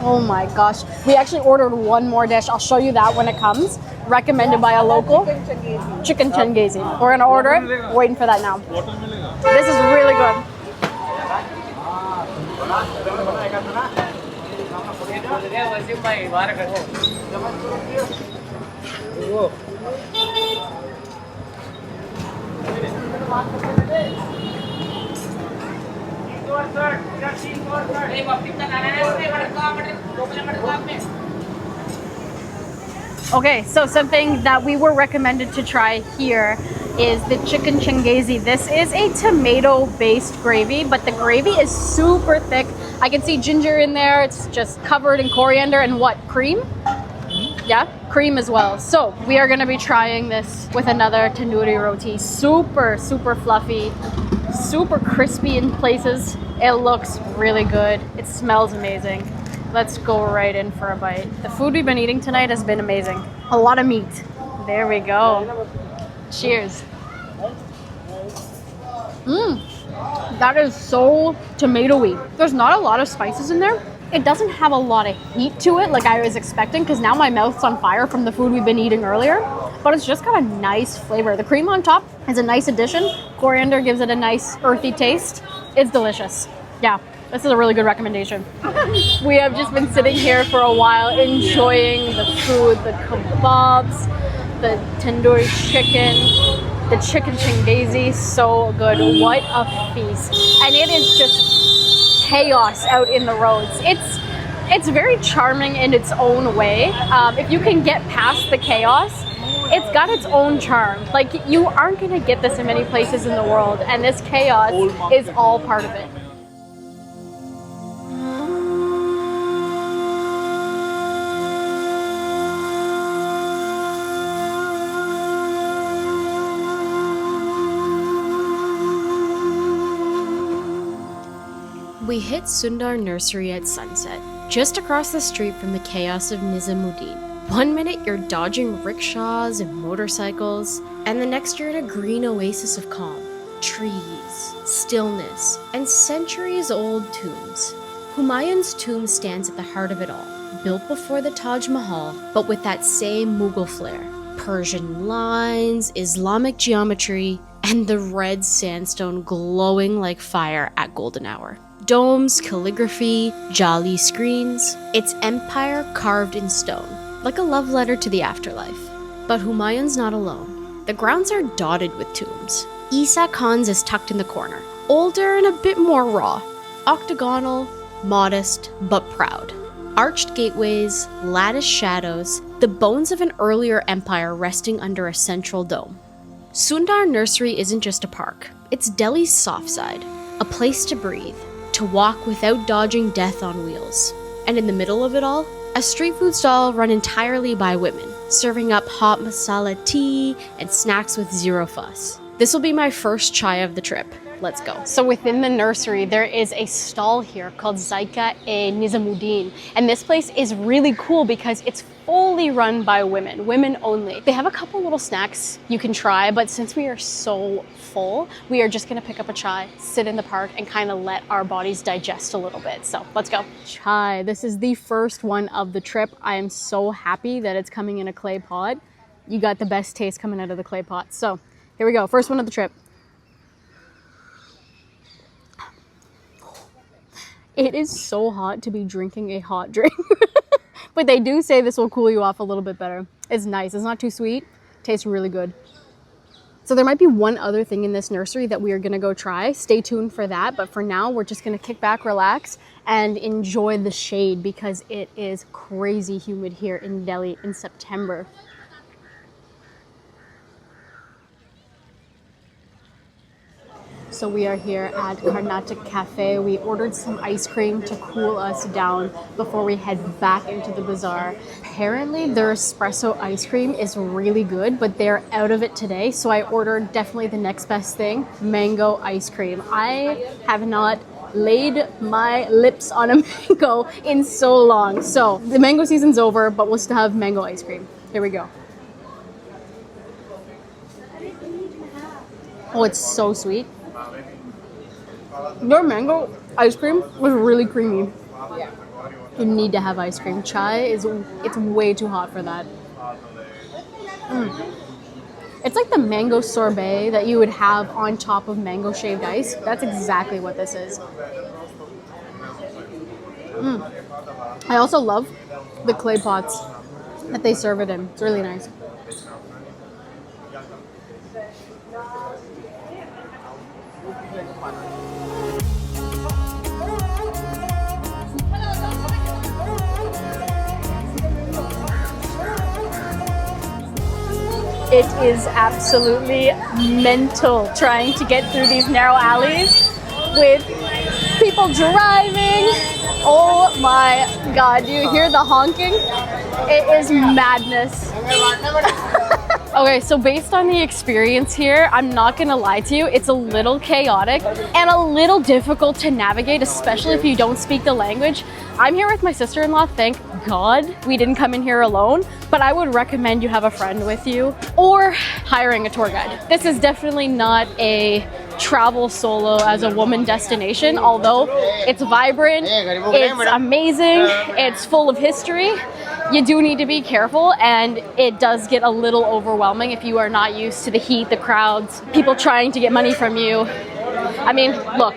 Oh my gosh. We actually ordered one more dish. I'll show you that when it comes. Recommended by a local. Chicken chengezi. We're gonna order it. Waiting for that now. This is really good. Okay, so something that we were recommended to try here is the chicken chengezi. This is a tomato-based gravy, but the gravy is super thick. I can see ginger in there. It's just covered in coriander and what? Cream? Yeah, cream as well. So we are gonna be trying this with another tandoori roti. Super fluffy, super crispy in places. It looks really good. It smells amazing. Let's go right in for a bite. The food we've been eating tonight has been amazing. A lot of meat. There we go. Cheers. That is so tomatoey. There's not a lot of spices in there. It doesn't have a lot of heat to it like I was expecting, because now my mouth's on fire from the food we've been eating earlier. But it's just got a nice flavor. The cream on top is a nice addition. Coriander gives it a nice earthy taste. It's delicious. Yeah, this is a really good recommendation. We have just been sitting here for a while enjoying the food, the kebabs, the tandoori chicken, the chicken chengezi. So good. What a feast. And it is just chaos out in the roads. It's very charming in its own way. If you can get past the chaos, it's got its own charm. Like, you aren't gonna get this in many places in the world, and this chaos is all part of it. We hit Sundar Nursery at sunset, just across the street from the chaos of Nizamuddin. One minute you're dodging rickshaws and motorcycles, and the next you're in a green oasis of calm. Trees, stillness, and centuries-old tombs. Humayun's tomb stands at the heart of it all, built before the Taj Mahal, but with that same Mughal flair. Persian lines, Islamic geometry, and the red sandstone glowing like fire at golden hour. Domes, calligraphy, jali screens. It's empire carved in stone, like a love letter to the afterlife. But Humayun's not alone. The grounds are dotted with tombs. Isa Khan's is tucked in the corner, older and a bit more raw. Octagonal, modest, but proud. Arched gateways, lattice shadows, the bones of an earlier empire resting under a central dome. Sundar Nursery isn't just a park. It's Delhi's soft side, a place to breathe, to walk without dodging death on wheels. And in the middle of it all, a street food stall run entirely by women, serving up hot masala tea and snacks with zero fuss. This will be my first chai of the trip. Let's go. So within the nursery, there is a stall here called Nizamuddin. And this place is really cool because it's fully run by women, women only. They have a couple little snacks you can try, but since we are so full, we are just gonna pick up a chai, sit in the park, and kind of let our bodies digest a little bit. So let's go. Chai, this is the first one of the trip. I am so happy that it's coming in a clay pot. You got the best taste coming out of the clay pot. So here we go, first one of the trip. It is so hot to be drinking a hot drink. But they do say this will cool you off a little bit better. It's nice. It's not too sweet. Tastes really good. So there might be one other thing in this nursery that we are gonna go try. Stay tuned for that. But for now, we're just gonna kick back, relax, and enjoy the shade because it is crazy humid here in Delhi in September. So we are here at Karnataka Cafe. We ordered some ice cream to cool us down before we head back into the bazaar. Apparently their espresso ice cream is really good, but they're out of it today. So I ordered definitely the next best thing, mango ice cream. I have not laid my lips on a mango in so long. So the mango season's over, but we'll still have mango ice cream. Here we go. Oh, it's so sweet. Their mango ice cream was really creamy. You need to have ice cream. Chai it's way too hot for that. It's like the mango sorbet that you would have on top of mango shaved ice. That's exactly what this is. I also love the clay pots that they serve it in. It's really nice. It is absolutely mental trying to get through these narrow alleys with people driving. Oh my God, do you hear the honking? It is madness. Okay, so based on the experience here, I'm not gonna lie to you, it's a little chaotic and a little difficult to navigate, especially if you don't speak the language. I'm here with my sister-in-law, thank God we didn't come in here alone, but I would recommend you have a friend with you or hiring a tour guide. This is definitely not a travel solo as a woman destination, although it's vibrant, it's amazing, it's full of history. You do need to be careful, and it does get a little overwhelming if you are not used to the heat, the crowds, people trying to get money from you. I mean, look.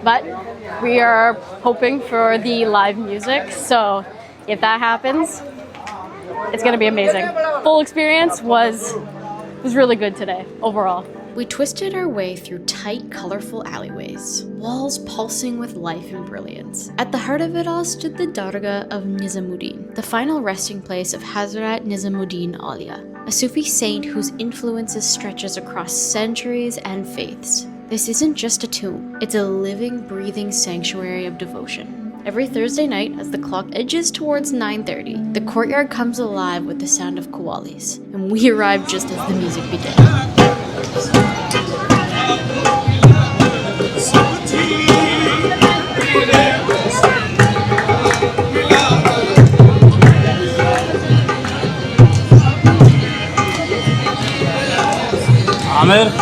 But we are hoping for the live music, so if that happens, it's gonna be amazing. Full experience was really good today, overall. We twisted our way through tight, colorful alleyways, walls pulsing with life and brilliance. At the heart of it all stood the Dargah of Nizamuddin, the final resting place of Hazrat Nizamuddin Aulia, a Sufi saint whose influences stretches across centuries and faiths. This isn't just a tomb, it's a living, breathing sanctuary of devotion. Every Thursday night, as the clock edges towards 9:30, the courtyard comes alive with the sound of qawwalis, and we arrive just as the music began. Amir.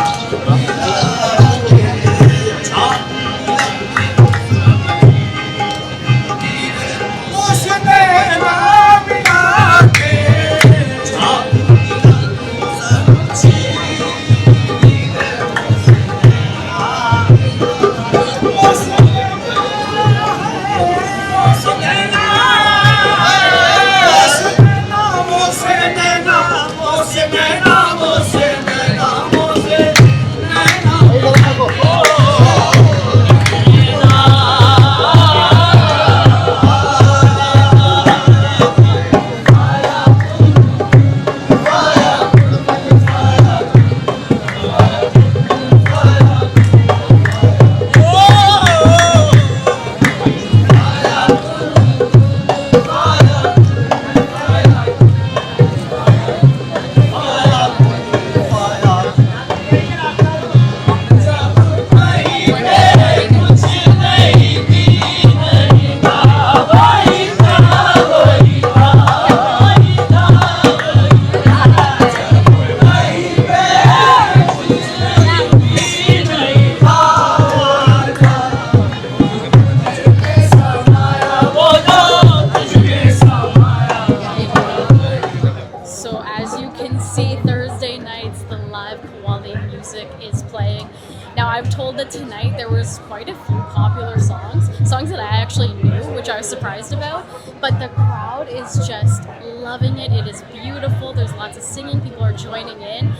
actually knew, which I was surprised about. But the crowd is just loving it. It is beautiful. There's lots of singing. People are joining in.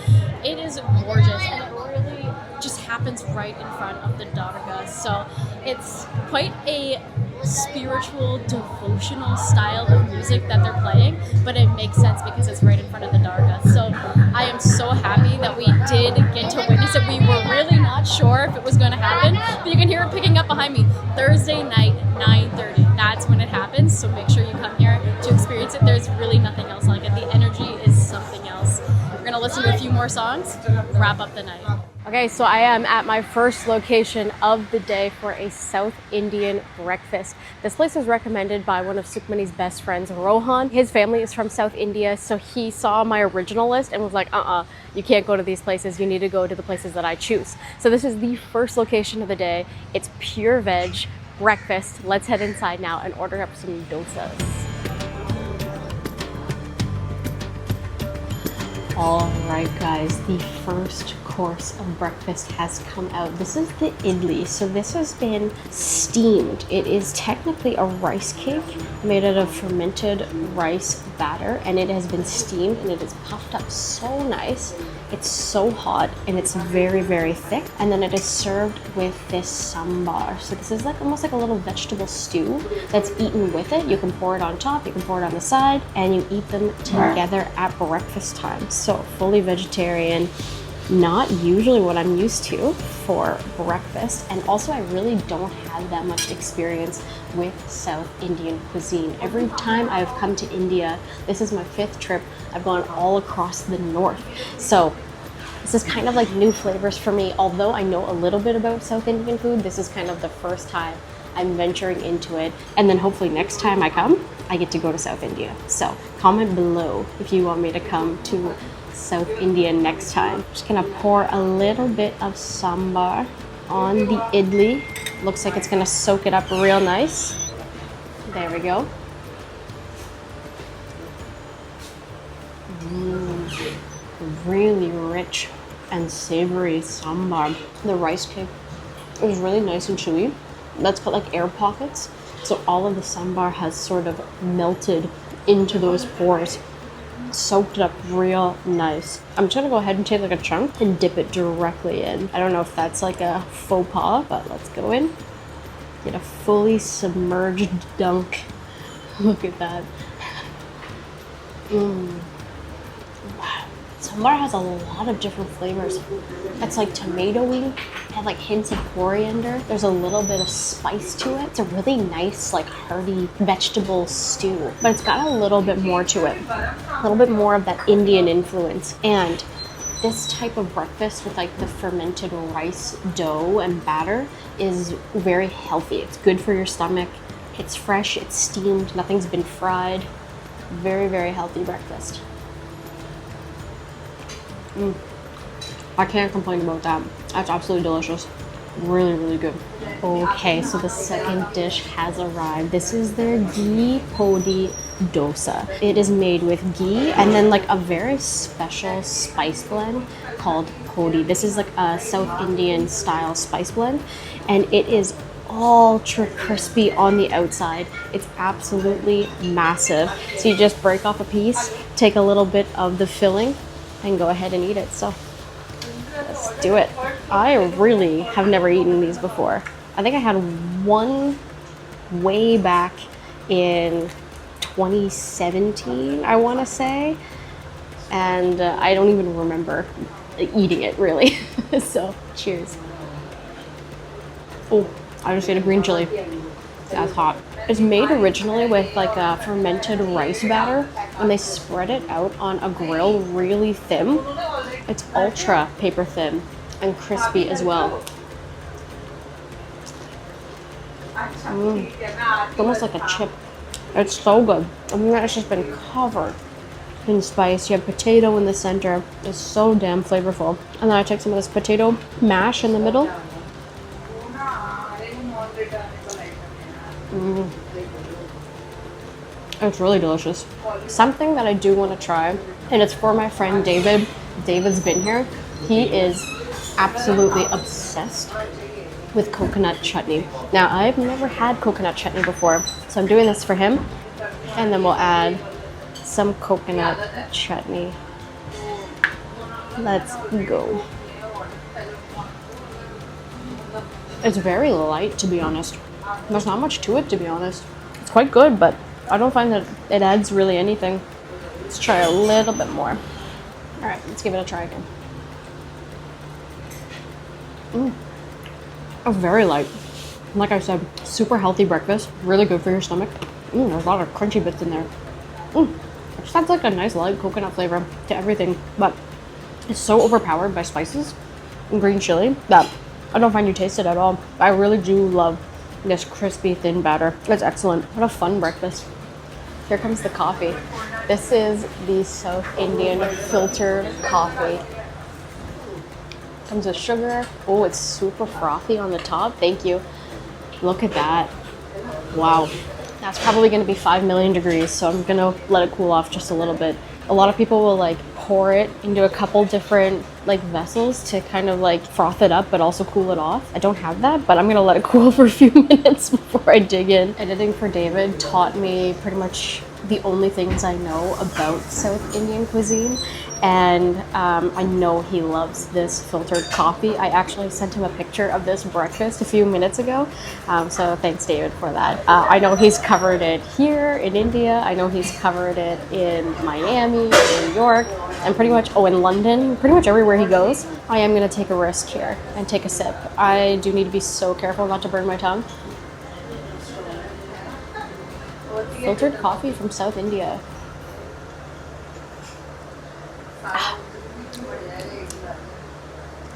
It is gorgeous, and it really just happens right in front of the Dargah. So it's quite a spiritual, devotional style of music that they're playing, but it makes sense because it's right in front of the Dargah. So I am so happy that we did get to witness it. We were really not sure if it was going to happen, but you can hear it picking up behind me. Thursday night, 9:30. That's when it happens. So make sure you come here to experience it. There's really nothing else like it. The energy is something else. We're going to listen to a few more songs, wrap up the night. Okay, so I am at my first location of the day for a South Indian breakfast. This place was recommended by one of Sukhmani's best friends, Rohan. His family is from South India, so he saw my original list and was like, you can't go to these places. You need to go to the places that I choose. So this is the first location of the day. It's pure veg breakfast. Let's head inside now and order up some dosas. All right, guys, the first course of breakfast has come out. This is the idli. So this has been steamed. It is technically a rice cake made out of fermented rice batter, and it has been steamed and it is puffed up so nice. It's so hot and it's very, very thick. And then it is served with this sambar. So this is like almost like a little vegetable stew that's eaten with it. You can pour it on top, you can pour it on the side, and you eat them together at breakfast time. So fully vegetarian, not usually what I'm used to for breakfast. And also I really don't have that much experience with South Indian cuisine. Every time I've come to India, this is my 5th trip, I've gone all across the north. So this is kind of like new flavors for me. Although I know a little bit about South Indian food, this is kind of the first time I'm venturing into it. And then hopefully next time I come, I get to go to South India. So comment below if you want me to come to South India next time. Just gonna pour a little bit of sambar on the idli. Looks like it's gonna soak it up real nice. There we go. Really rich and savory sambar. The rice cake is really nice and chewy. That's got like air pockets. So all of the sambar has sort of melted into those pores. Soaked it up real nice. I'm just gonna go ahead and take like a chunk and dip it directly in. I don't know if that's like a faux pas, but let's go in. Get a fully submerged dunk. Look at that. Wow. Sambar has a lot of different flavors. It's like tomatoey, and like hints of coriander. There's a little bit of spice to it. It's a really nice, like hearty vegetable stew, but it's got a little bit more to it. A little bit more of that Indian influence. And this type of breakfast with like the fermented rice dough and batter is very healthy. It's good for your stomach. It's fresh, it's steamed, nothing's been fried. Very, very healthy breakfast. I can't complain about that. That's absolutely delicious. Really, really good. Okay, so the second dish has arrived. This is their ghee podi dosa. It is made with ghee and then like a very special spice blend called podi. This is like a South Indian style spice blend, and it is ultra crispy on the outside. It's absolutely massive. So you just break off a piece, take a little bit of the filling, and go ahead and eat it. So let's do it. I really have never eaten these before. I think I had one way back in 2017, I want to say, and I don't even remember eating it really. So cheers. Oh, I just ate a green chili. That's hot. It's made originally with like a fermented rice batter, and they spread it out on a grill really thin. It's ultra paper thin and crispy as well. It's almost like a chip. It's so good. I mean, it's just been covered in spice. You have potato in the center. It's so damn flavorful. And then I take some of this potato mash in the middle. It's really delicious. Something that I do want to try, and it's for my friend David. David's been here. He is absolutely obsessed with coconut chutney. Now, I've never had coconut chutney before, so I'm doing this for him. And then we'll add some coconut chutney. Let's go. It's very light, to be honest. There's not much to it, to be honest. It's quite good, but I don't find that it adds really anything. Let's try a little bit more. All right, let's give it a try again. Oh, very light. Like I said, super healthy breakfast. Really good for your stomach. There's a lot of crunchy bits in there. It just adds like a nice light coconut flavor to everything, but it's so overpowered by spices and green chili that I don't find you taste it at all. I really do love this crispy thin batter. It's excellent. What a fun breakfast. Here comes the coffee. This is the South Indian filter coffee. Comes with sugar. Oh, it's super frothy on the top. Thank you. Look at that. Wow. That's probably going to be 5 million degrees, so I'm going to let it cool off just a little bit. A lot of people will like pour it into a couple different like vessels to kind of like froth it up but also cool it off. I don't have that, but I'm gonna let it cool for a few minutes before I dig in. Editing for David taught me pretty much the only things I know about South Indian cuisine, and I know he loves this filtered coffee. I actually sent him a picture of this breakfast a few minutes ago, so thanks David for that. I know he's covered it here in India. I know he's covered it in Miami, in New York, and pretty much, in London, pretty much everywhere he goes. I am gonna take a risk here and take a sip. I do need to be so careful not to burn my tongue. Filtered coffee from South India.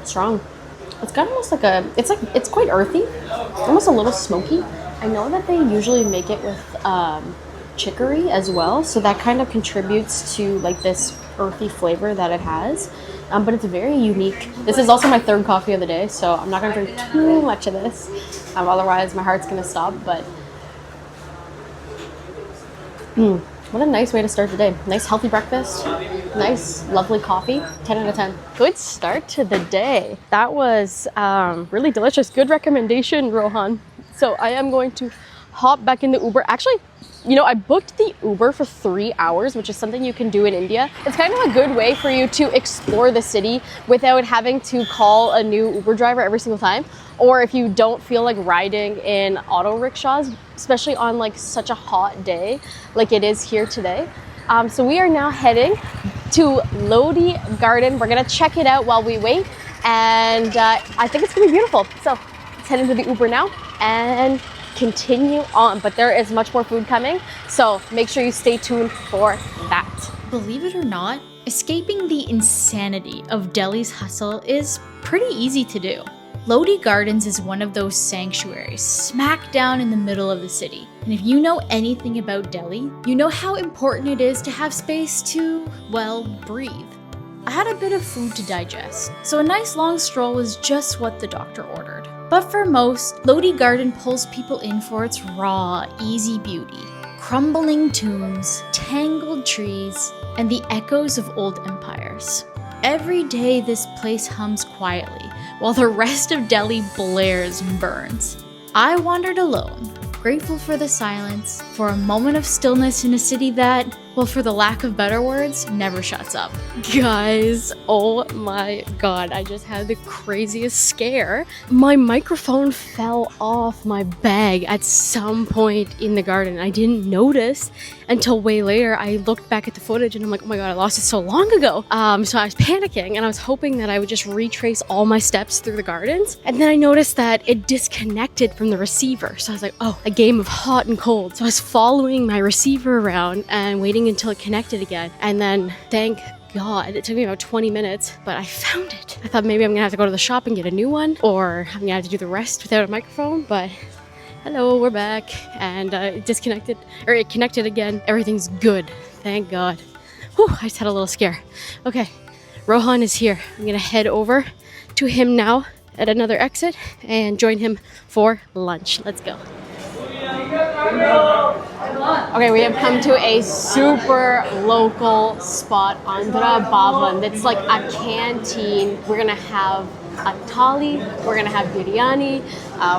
Strong. It's got almost like it's quite earthy, almost a little smoky. I know that they usually make it with chicory as well, so that kind of contributes to like this earthy flavor that it has. But it's very unique. This is also my third coffee of the day, so I'm not gonna drink too much of this. Otherwise my heart's gonna stop, but what a nice way to start the day. Nice healthy breakfast, nice lovely coffee. 10 out of 10. Good start to the day. That was really delicious. Good recommendation, Rohan. So I am going to hop back in the Uber. Actually, you know, I booked the Uber for 3 hours, which is something you can do in India. It's kind of a good way for you to explore the city without having to call a new Uber driver every single time. Or if you don't feel like riding in auto rickshaws, especially on like such a hot day like it is here today. So we are now heading to Lodi Garden. We're gonna check it out while we wait, and I think it's gonna be beautiful. So let's head into the Uber now and continue on. But there is much more food coming, so make sure you stay tuned for that. Believe it or not, escaping the insanity of Delhi's hustle is pretty easy to do. Lodi Gardens is one of those sanctuaries smack down in the middle of the city. And if you know anything about Delhi, you know how important it is to have space to, well, breathe. I had a bit of food to digest, so a nice long stroll was just what the doctor ordered. But for most, Lodi Garden pulls people in for its raw, easy beauty. Crumbling tombs, tangled trees, and the echoes of old empires. Every day this place hums quietly, while the rest of Delhi blares and burns. I wandered alone, grateful for the silence, for a moment of stillness in a city that, well, for the lack of better words, never shuts up. Guys, oh my god, I just had the craziest scare. My microphone fell off my bag at some point in the garden. I didn't notice until way later. I looked back at the footage and I'm like, oh my god, I lost it so long ago. So I was panicking and I was hoping that I would just retrace all my steps through the gardens. And then I noticed that it disconnected from the receiver. So I was like, oh, a game of hot and cold. So I was following my receiver around and waiting until it connected again. And then, thank god, it took me about 20 minutes, but I found it. I thought maybe I'm gonna have to go to the shop and get a new one, or I'm gonna have to do the rest without a microphone, but hello, we're back. And it disconnected, or it connected again. Everything's good, thank god. Whew, I just had a little scare. Okay, Rohan is here. I'm gonna head over to him now at another exit and join him for lunch. Let's go. Okay, we have come to a super local spot, Andhra Bhavan. It's like a canteen. We're gonna have a thali, we're gonna have biryani,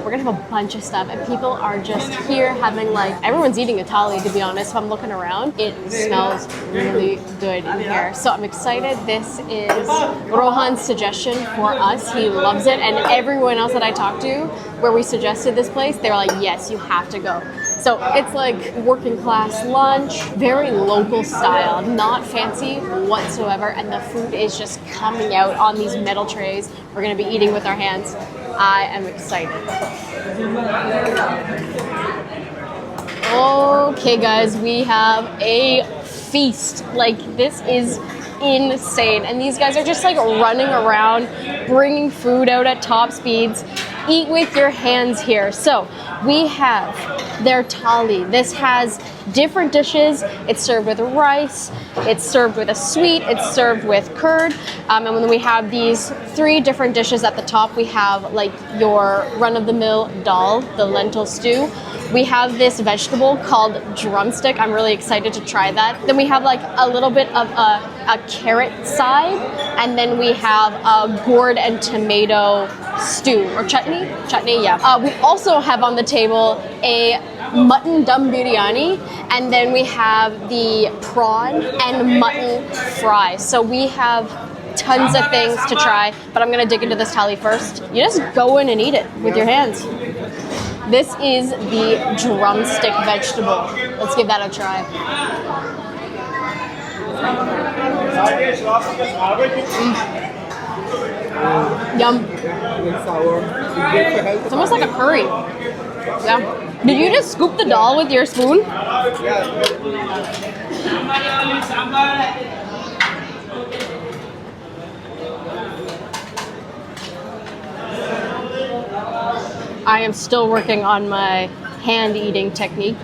we're gonna have a bunch of stuff, and people are just here having like, everyone's eating a thali, to be honest. If I'm looking around, it smells really good in here. So I'm excited. This is Rohan's suggestion for us. He loves it, and everyone else that I talked to where we suggested this place, they were like, yes, you have to go. So it's like working class lunch, very local style, not fancy whatsoever, and the food is just coming out on these metal trays. We're gonna be eating with our hands. I am excited. Okay guys, we have a feast. Like, this is insane. And these guys are just like running around, bringing food out at top speeds. Eat with your hands here. So we have their thali. This has different dishes. It's served with rice, it's served with a sweet, it's served with curd. And then we have these 3 different dishes at the top. We have like your run-of-the-mill dal, the lentil stew. We have this vegetable called drumstick. I'm really excited to try that. Then we have like a little bit of a carrot side. And then we have a gourd and tomato stew or chutney. Chutney, yeah. We also have on the table a mutton dum biryani, and then we have the prawn and mutton fry. So we have tons of things to try, but I'm gonna dig into this thali first. You just go in and eat it with your hands. This is the drumstick vegetable. Let's give that a try. Yum. It's almost like a curry. Yeah. Did you just scoop the dal with your spoon? I am still working on my hand eating technique.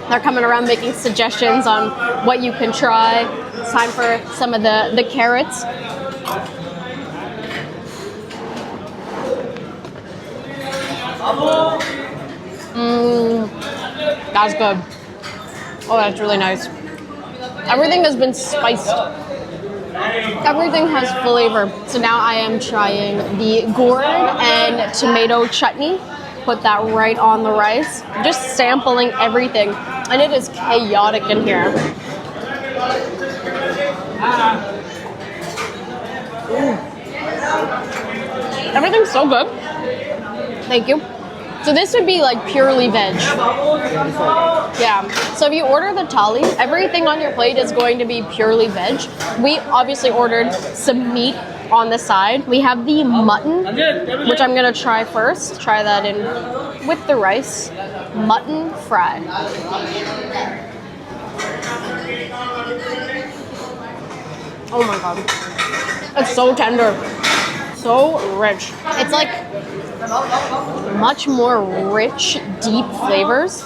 They're coming around making suggestions on what you can try. It's time for some of the carrots. That's good. Oh, that's really nice. Everything has been spiced. Everything has flavor. So now I am trying the gourd and tomato chutney. Put that right on the rice. Just sampling everything. And it is chaotic in here. Everything's so good. Thank you. So this would be like purely veg. Yeah. So if you order the thali, everything on your plate is going to be purely veg. We obviously ordered some meat on the side. We have the mutton, which I'm gonna try first. Try that in with the rice. Mutton fry. Oh my god. It's so tender. So rich. It's like much more rich, deep flavors.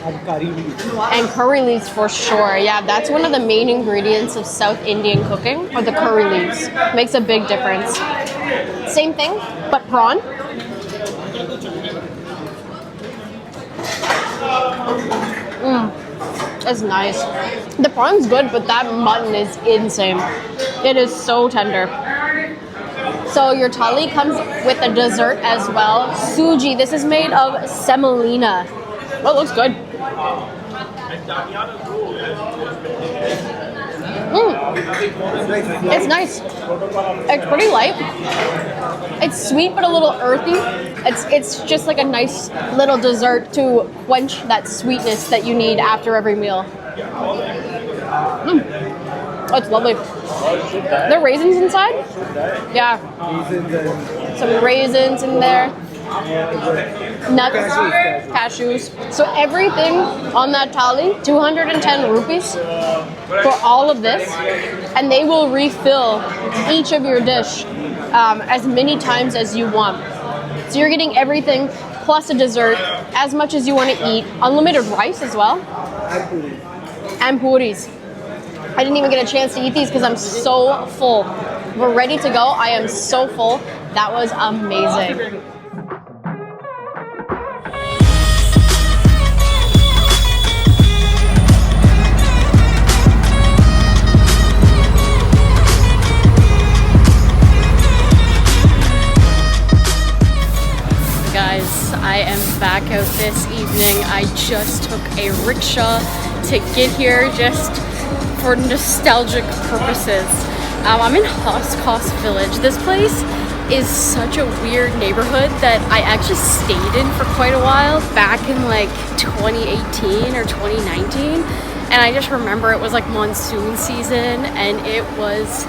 And curry leaves for sure. Yeah, that's one of the main ingredients of South Indian cooking, are the curry leaves. Makes a big difference. Same thing, but prawn. It's nice. The prawn's good, but that mutton is insane. It is so tender. So your thali comes with a dessert as well. Suji. This is made of semolina. Oh, it looks good. It's nice. It's pretty light. It's sweet but a little earthy. It's just like a nice little dessert to quench that sweetness that you need after every meal. Oh, it's lovely. There are raisins inside? Yeah. Some raisins in there. Nuts, cashews. So everything on that thali, 210 rupees for all of this, and they will refill each of your dish as many times as you want. So you're getting everything plus a dessert, as much as you want to eat. Unlimited rice as well. And puris. I didn't even get a chance to eat these because I'm so full. We're ready to go. I am so full. That was amazing. guys, I am back out this evening. I just took a rickshaw to get here just for nostalgic purposes. I'm in Hostkos Village. This place is such a weird neighborhood that I actually stayed in for quite a while back in like 2018 or 2019. And I just remember it was like monsoon season and it was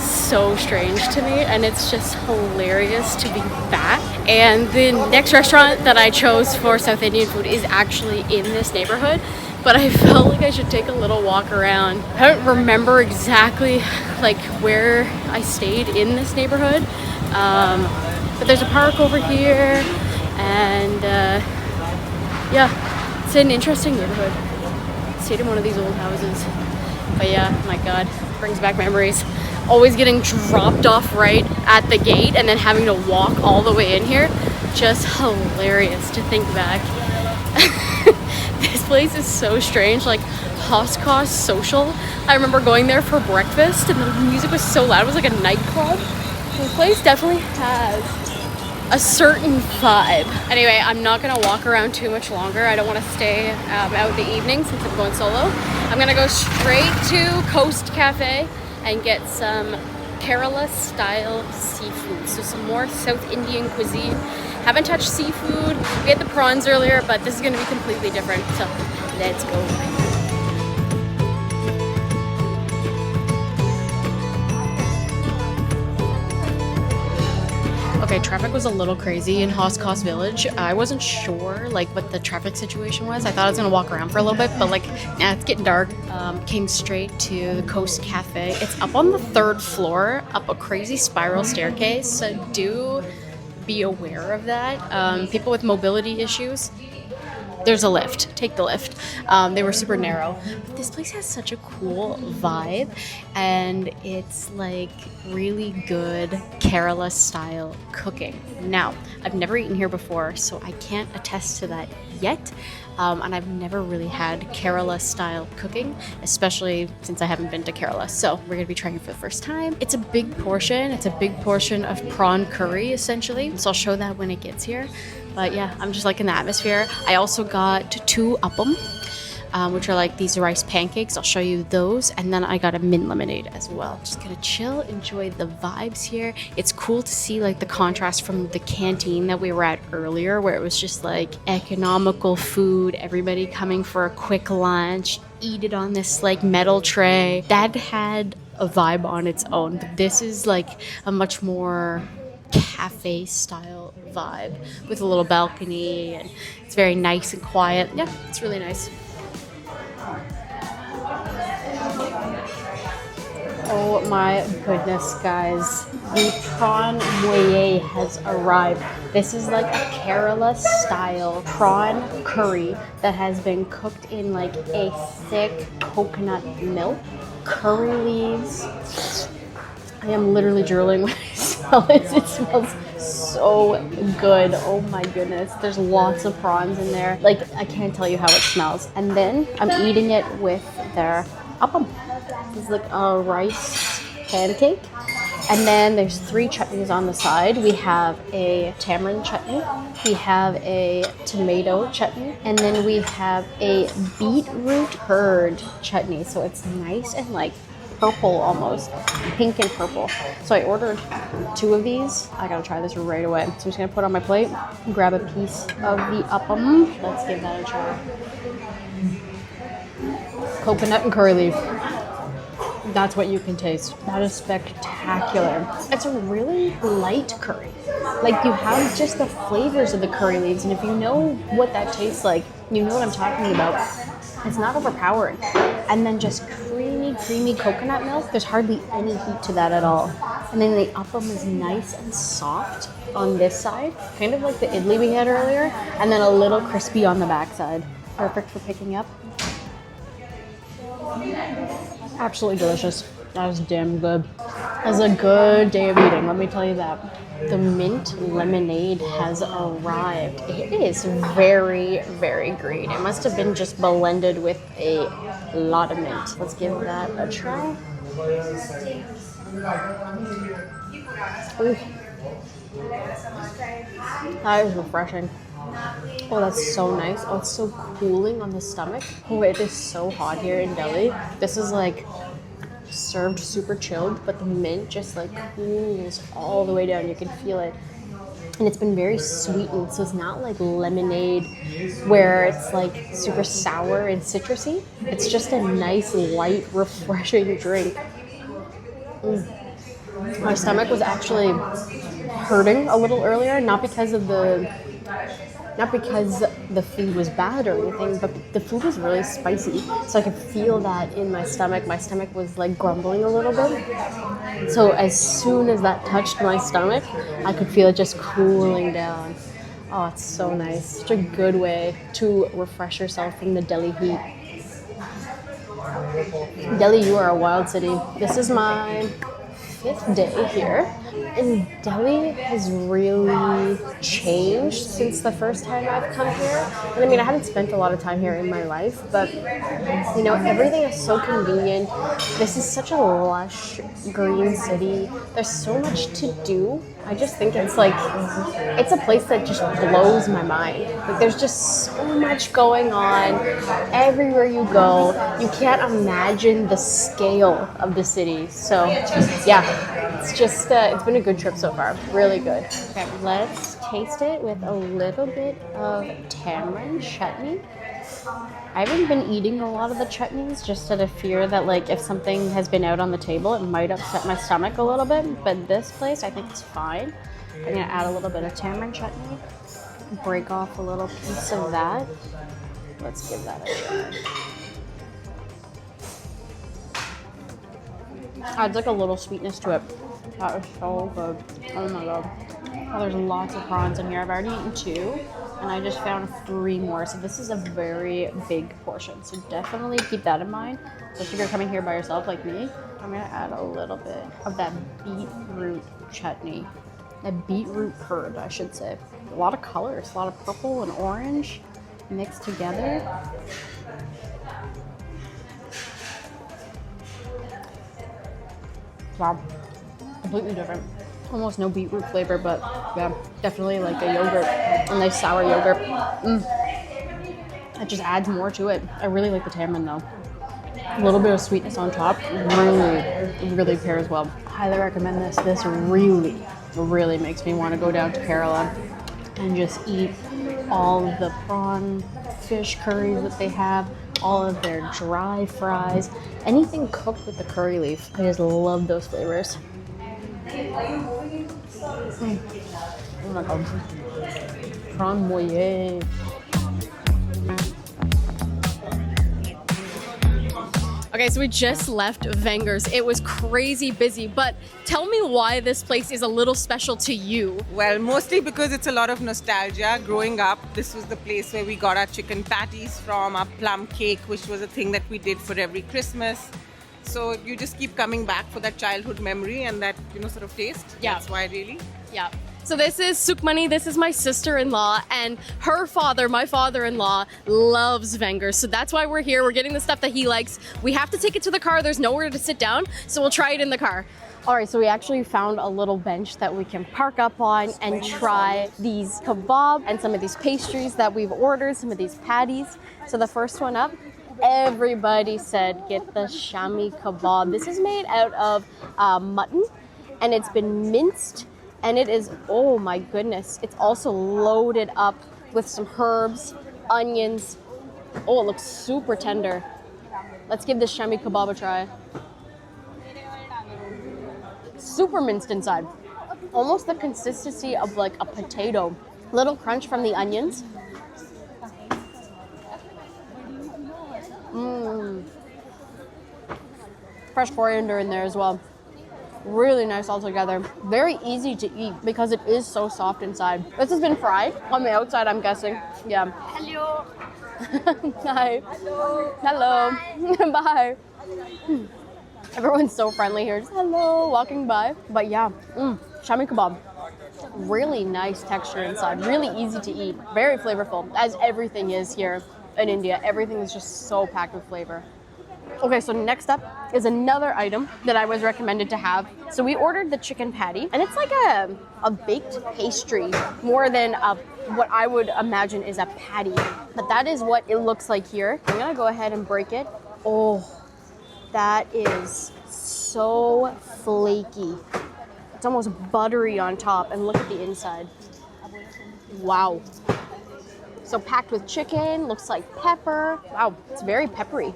so strange to me, and it's just hilarious to be back. And the next restaurant that I chose for South Indian food is actually in this neighborhood, but I felt like I should take a little walk around. I don't remember exactly like where I stayed in this neighborhood, but there's a park over here, and yeah, it's an interesting neighborhood. Stayed in one of these old houses, but yeah, my god, brings back memories. Always getting dropped off right at the gate and then having to walk all the way in here. Just hilarious to think back. This place is so strange, like Hostkos Social. I remember going there for breakfast and the music was so loud. It was like a nightclub. This place definitely has a certain vibe. Anyway, I'm not gonna walk around too much longer. I don't want to stay out in the evening since I'm going solo. I'm gonna go straight to Coast Cafe and get some Kerala style seafood. So some more South Indian cuisine. Haven't touched seafood. We had the prawns earlier, but this is gonna be completely different. So let's go. Okay, traffic was a little crazy in Hostkos Village. I wasn't sure like what the traffic situation was. I thought I was gonna walk around for a little bit, but like, nah, it's getting dark. Came straight to the Coast Cafe. It's up on the 3rd floor, up a crazy spiral staircase, so do be aware of that. People with mobility issues, there's a lift. Take the lift. They were super narrow. But this place has such a cool vibe, and it's like really good Kerala style cooking. Now, I've never eaten here before, so I can't attest to that yet. And I've never really had Kerala style cooking, especially since I haven't been to Kerala. So we're gonna be trying it for the first time. It's a big portion. It's a big portion of prawn curry, essentially. So I'll show that when it gets here. But yeah, I'm just liking the atmosphere. I also got 2 appam, which are like these rice pancakes. I'll show you those. And then I got a mint lemonade as well. Just gonna chill, enjoy the vibes here. It's cool to see like the contrast from the canteen that we were at earlier, where it was just like economical food, everybody coming for a quick lunch, eat it on this like metal tray. That had a vibe on its own. But this is like a much more cafe style vibe with a little balcony, and it's very nice and quiet. Yeah, it's really nice. Oh my goodness, guys. The prawn moye has arrived. This is like a Kerala style prawn curry that has been cooked in like a thick coconut milk. Curry leaves. I am literally drooling when I smell it. It smells so good. Oh my goodness. There's lots of prawns in there. Like, I can't tell you how it smells. And then I'm eating it with their appam. This is like a rice pancake. And then there's 3 chutneys on the side. We have a tamarind chutney. We have a tomato chutney. And then we have a beetroot curd chutney. So it's nice and like purple almost, pink and purple. So I ordered 2 of these. I gotta try this right away. So I'm just gonna put it on my plate, grab a piece of the appam. Let's give that a try. Coconut and curry leaf. That's what you can taste. That is spectacular. It's a really light curry. Like, you have just the flavors of the curry leaves, and if you know what that tastes like, you know what I'm talking about. It's not overpowering. And then just creamy coconut milk. There's hardly any heat to that at all. And then the appam is nice and soft on this side, kind of like the idli we had earlier, and then a little crispy on the backside. Perfect for picking up. Absolutely delicious. That was damn good. That was a good day of eating, let me tell you that. The mint lemonade has arrived. It is very, very green. It must have been just blended with a lot of mint. Let's give that a try. Ooh. That is refreshing. Oh, that's so nice. Oh, it's so cooling on the stomach. Oh, it is so hot here in Delhi. This is like served super chilled, but the mint just like cools all the way down. You can feel it. And it's been very sweetened, so it's not like lemonade where it's like super sour and citrusy. It's just a nice, light, refreshing drink. My stomach was actually hurting a little earlier, not because the food was bad or anything, but the food was really spicy. So I could feel that in my stomach. My stomach was like grumbling a little bit. So as soon as that touched my stomach, I could feel it just cooling down. Oh, it's so nice. Such a good way to refresh yourself from the Delhi heat. Delhi, you are a wild city. This is my 5th day here. And Delhi has really changed since the first time I've come here. And I mean, I haven't spent a lot of time here in my life, but you know, everything is so convenient. This is such a lush green city. There's so much to do. I just think it's like, it's a place that just blows my mind. Like there's just so much going on everywhere you go. You can't imagine the scale of the city. So yeah, it's just, it's been a good trip so far. Really good. Okay, let's taste it with a little bit of tamarind chutney. I haven't been eating a lot of the chutneys just out of fear that like if something has been out on the table, it might upset my stomach a little bit. But this place, I think it's fine. I'm gonna add a little bit of tamarind chutney, break off a little piece of that. Let's give that a try. Adds like a little sweetness to it. That is so good. Oh my god. Oh, there's lots of prawns in here. I've already eaten 2. And I just found 3 more. So this is a very big portion. So definitely keep that in mind. Especially if you're coming here by yourself like me. I'm gonna add a little bit of that beetroot chutney. A beetroot curd, I should say. A lot of colors, a lot of purple and orange mixed together. Wow, completely different. Almost no beetroot flavor, but yeah, definitely like a yogurt, a nice sour yogurt. It just adds more to it. I really like the tamarind though. A little bit of sweetness on top, really pairs well. Highly recommend this. This really makes me want to go down to Kerala and just eat all of the prawn fish curries that they have, all of their dry fries, anything cooked with the curry leaf. I just love those flavors. Oh my god. Prawn moye. Okay, so we just left Venger's. It was crazy busy, but tell me why this place is a little special to you. Well, mostly because it's a lot of nostalgia. Growing up, this was the place where we got our chicken patties from, our plum cake, which was a thing that we did for every Christmas. So you just keep coming back for that childhood memory and that, you know, sort of taste. Yeah. That's why really. Yeah. So this is Sukhmani, this is my sister-in-law, and her father, my father-in-law, loves Venger's. So that's why we're here. We're getting the stuff that he likes. We have to take it to the car. There's nowhere to sit down, so we'll try it in the car. All right, so we actually found a little bench that we can park up on and try these kebab and some of these pastries that we've ordered, some of these patties. So the first one up, everybody said get the shami kebab. This is made out of mutton, and it's been minced. And it is, oh my goodness, it's also loaded up with some herbs, onions. Oh, it looks super tender. Let's give this shami kebab a try. Super minced inside. Almost the consistency of like a potato. Little crunch from the onions. Fresh coriander in there as well. Really nice altogether. Very easy to eat because it is so soft inside. This has been fried on the outside, I'm guessing. Yeah. Hello. Hi. Hello. Hello. Bye. Everyone's so friendly here. Just hello, walking by. But yeah, shami kebab. Really nice texture inside. Really easy to eat. Very flavorful, as everything is here in India. Everything is just so packed with flavor. Okay, so next up is another item that I was recommended to have. So we ordered the chicken patty, and it's like a baked pastry more than what I would imagine is a patty. But that is what it looks like here. I'm gonna go ahead and break it. Oh, that is so flaky. It's almost buttery on top, and look at the inside. Wow. So packed with chicken, looks like pepper. Wow, it's very peppery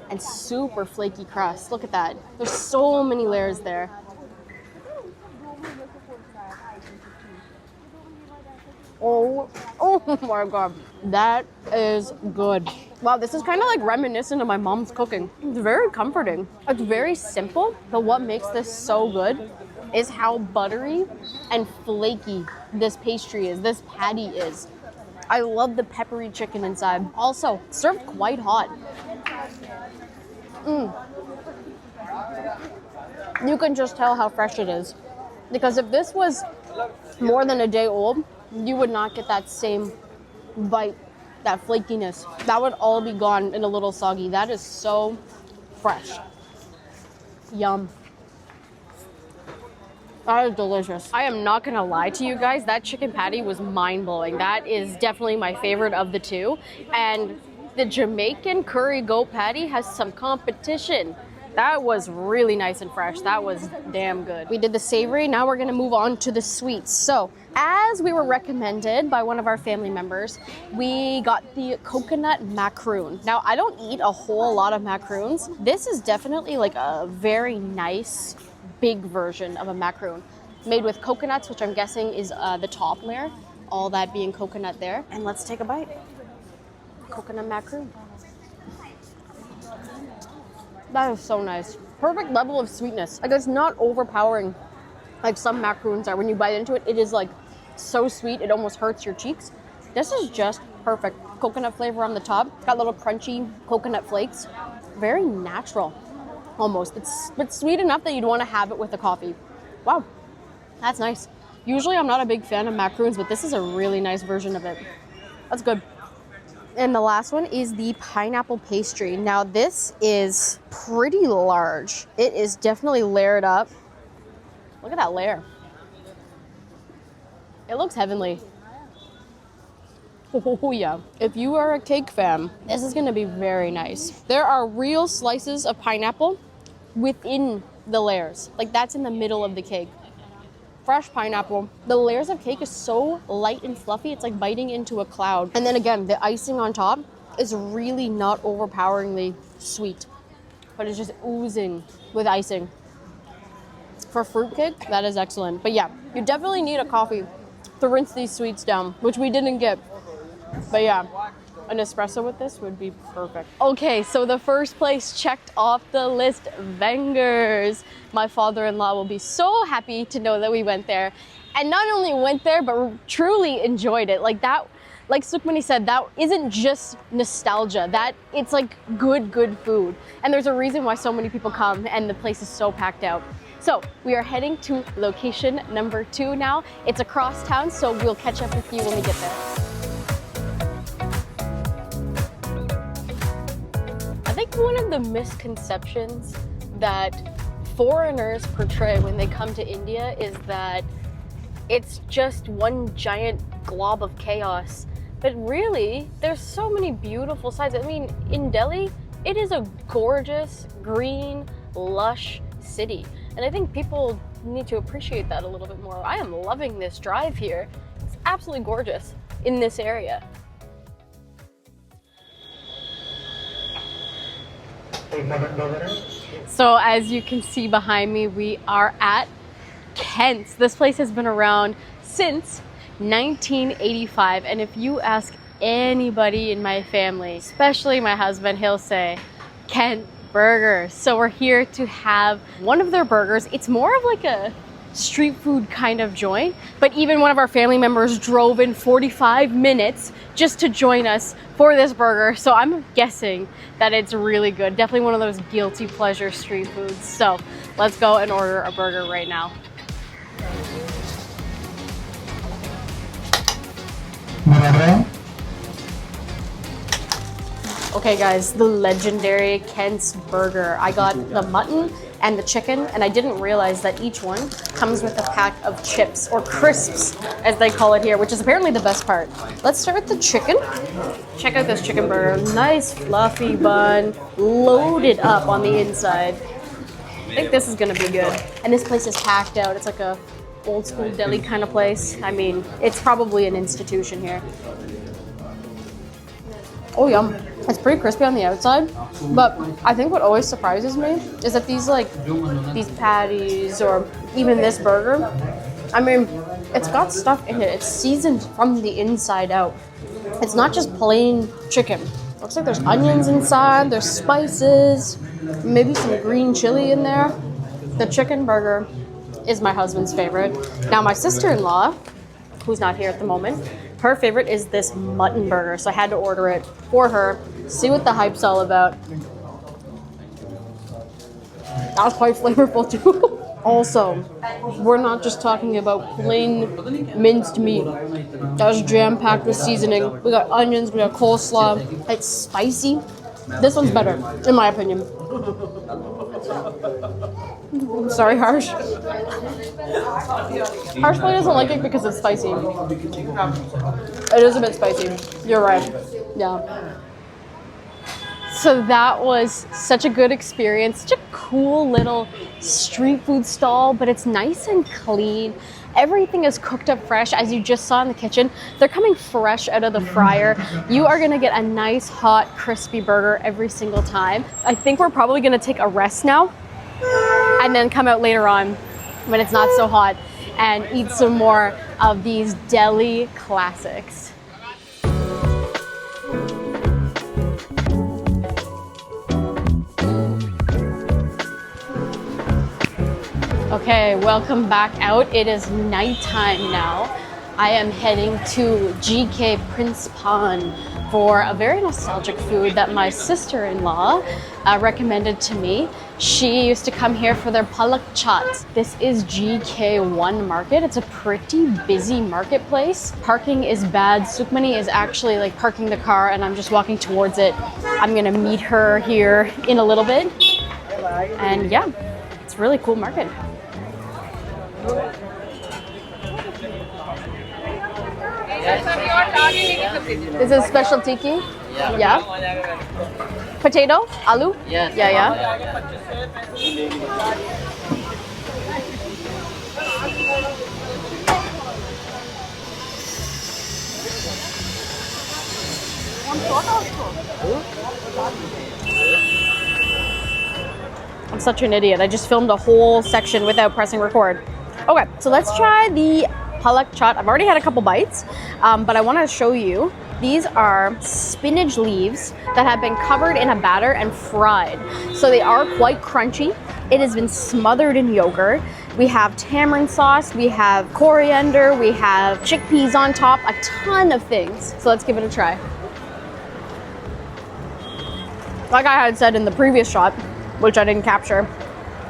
and super flaky crust. Look at that. There's so many layers there. Oh my God. That is good. Wow, this is kind of like reminiscent of my mom's cooking. It's very comforting. It's very simple, but what makes this so good is how buttery and flaky this pastry is, this patty is. I love the peppery chicken inside. Also, served quite hot. You can just tell how fresh it is. Because if this was more than a day old, you would not get that same bite, that flakiness. That would all be gone and a little soggy. That is so fresh. Yum. That is delicious. I am not gonna lie to you guys, that chicken patty was mind-blowing. That is definitely my favorite of the two. And the Jamaican curry goat patty has some competition. That was really nice and fresh. That was damn good. We did the savory, now we're gonna move on to the sweets. So, as we were recommended by one of our family members, we got the coconut macaroon. Now, I don't eat a whole lot of macaroons. This is definitely like a very nice, big version of a macaroon. Made with coconuts, which I'm guessing is the top layer. All that being coconut there. And let's take a bite. Coconut macaroon. That is so nice. Perfect level of sweetness. Like, it's not overpowering like some macaroons are. When you bite into it, it is like so sweet it almost hurts your cheeks. This is just perfect. Coconut flavor on the top. It's got little crunchy coconut flakes. Very natural, almost. It's sweet enough that you'd want to have it with a coffee. Wow, that's nice. Usually I'm not a big fan of macaroons, but this is a really nice version of it. That's good. And the last one is the pineapple pastry. Now this is pretty large. It is definitely layered up. Look at that layer. It looks heavenly. Oh yeah. If you are a cake fan, this is gonna be very nice. There are real slices of pineapple within the layers. Like, that's in the middle of the cake. Fresh pineapple. The layers of cake is so light and fluffy, it's like biting into a cloud. And then again, the icing on top is really not overpoweringly sweet, but it's just oozing with icing. For fruitcake, that is excellent. But yeah, you definitely need a coffee to rinse these sweets down, which we didn't get. But yeah, an espresso with this would be perfect. Okay, so the first place checked off the list, Wenger's. My father-in-law will be so happy to know that we went there. And not only went there, but truly enjoyed it. Like that, like Sukhmani said, that isn't just nostalgia. That it's like good food. And there's a reason why so many people come and the place is so packed out. So we are heading to location number 2 now. It's across town, so we'll catch up with you when we get there. I think one of the misconceptions that foreigners portray when they come to India is that it's just one giant glob of chaos. But really, there's so many beautiful sides. I mean, in Delhi, it is a gorgeous, green, lush city. And I think people need to appreciate that a little bit more. I am loving this drive here. It's absolutely gorgeous in this area. So as you can see behind me, we are at Kent's. This place has been around since 1985. And if you ask anybody in my family, especially my husband, he'll say, Kent Burgers. So we're here to have one of their burgers. It's more of like a street food kind of joint, but even one of our family members drove in 45 minutes just to join us for this burger. So I'm guessing that it's really good. Definitely one of those guilty pleasure street foods. So let's go and order a burger right now. Okay guys, the legendary Kent's burger. I got the mutton and the chicken, and I didn't realize that each one comes with a pack of chips, or crisps as they call it here, which is apparently the best part. Let's start with the chicken. Check out this chicken burger. Nice fluffy bun, loaded up on the inside. I think this is gonna be good. And this place is packed out. It's like a old school deli kind of place. I mean, it's probably an institution here. Oh, yum. It's pretty crispy on the outside, but I think what always surprises me is that these patties or even this burger, I mean, it's got stuff in it. It's seasoned from the inside out. It's not just plain chicken. Looks like there's onions inside, there's spices, maybe some green chili in there. The chicken burger is my husband's favorite. Now my sister-in-law, who's not here at the moment, her favorite is this mutton burger, so I had to order it for her, see what the hype's all about. That's quite flavorful too. Also, we're not just talking about plain minced meat. That was jam-packed with seasoning. We got onions, we got coleslaw. It's spicy. This one's better, in my opinion. Sorry, Harsh. Harsh probably doesn't like it because it's spicy. It is a bit spicy. You're right. Yeah. So that was such a good experience. Such a cool little street food stall, but it's nice and clean. Everything is cooked up fresh, as you just saw in the kitchen. They're coming fresh out of the fryer. You are gonna get a nice, hot, crispy burger every single time. I think we're probably gonna take a rest now and then come out later on when it's not so hot and eat some more of these deli classics. Okay, welcome back out. It is nighttime now. I am heading to GK Prince Pan for a very nostalgic food that my sister-in-law recommended to me. She used to come here for their palak chaat. This is GK1 market. It's a pretty busy marketplace. Parking is bad. Sukmani is actually like parking the car and I'm just walking towards it. I'm gonna meet her here in a little bit. And yeah, it's a really cool market. This is special tiki? Yeah. Potato? Aloo? Yes. Yeah. I'm such an idiot. I just filmed a whole section without pressing record. Okay, so let's try the palak chaat. I've already had a couple bites, but I want to show you. These are spinach leaves that have been covered in a batter and fried. So they are quite crunchy. It has been smothered in yogurt. We have tamarind sauce, we have coriander, we have chickpeas on top, a ton of things. So let's give it a try. Like I had said in the previous shot, which I didn't capture,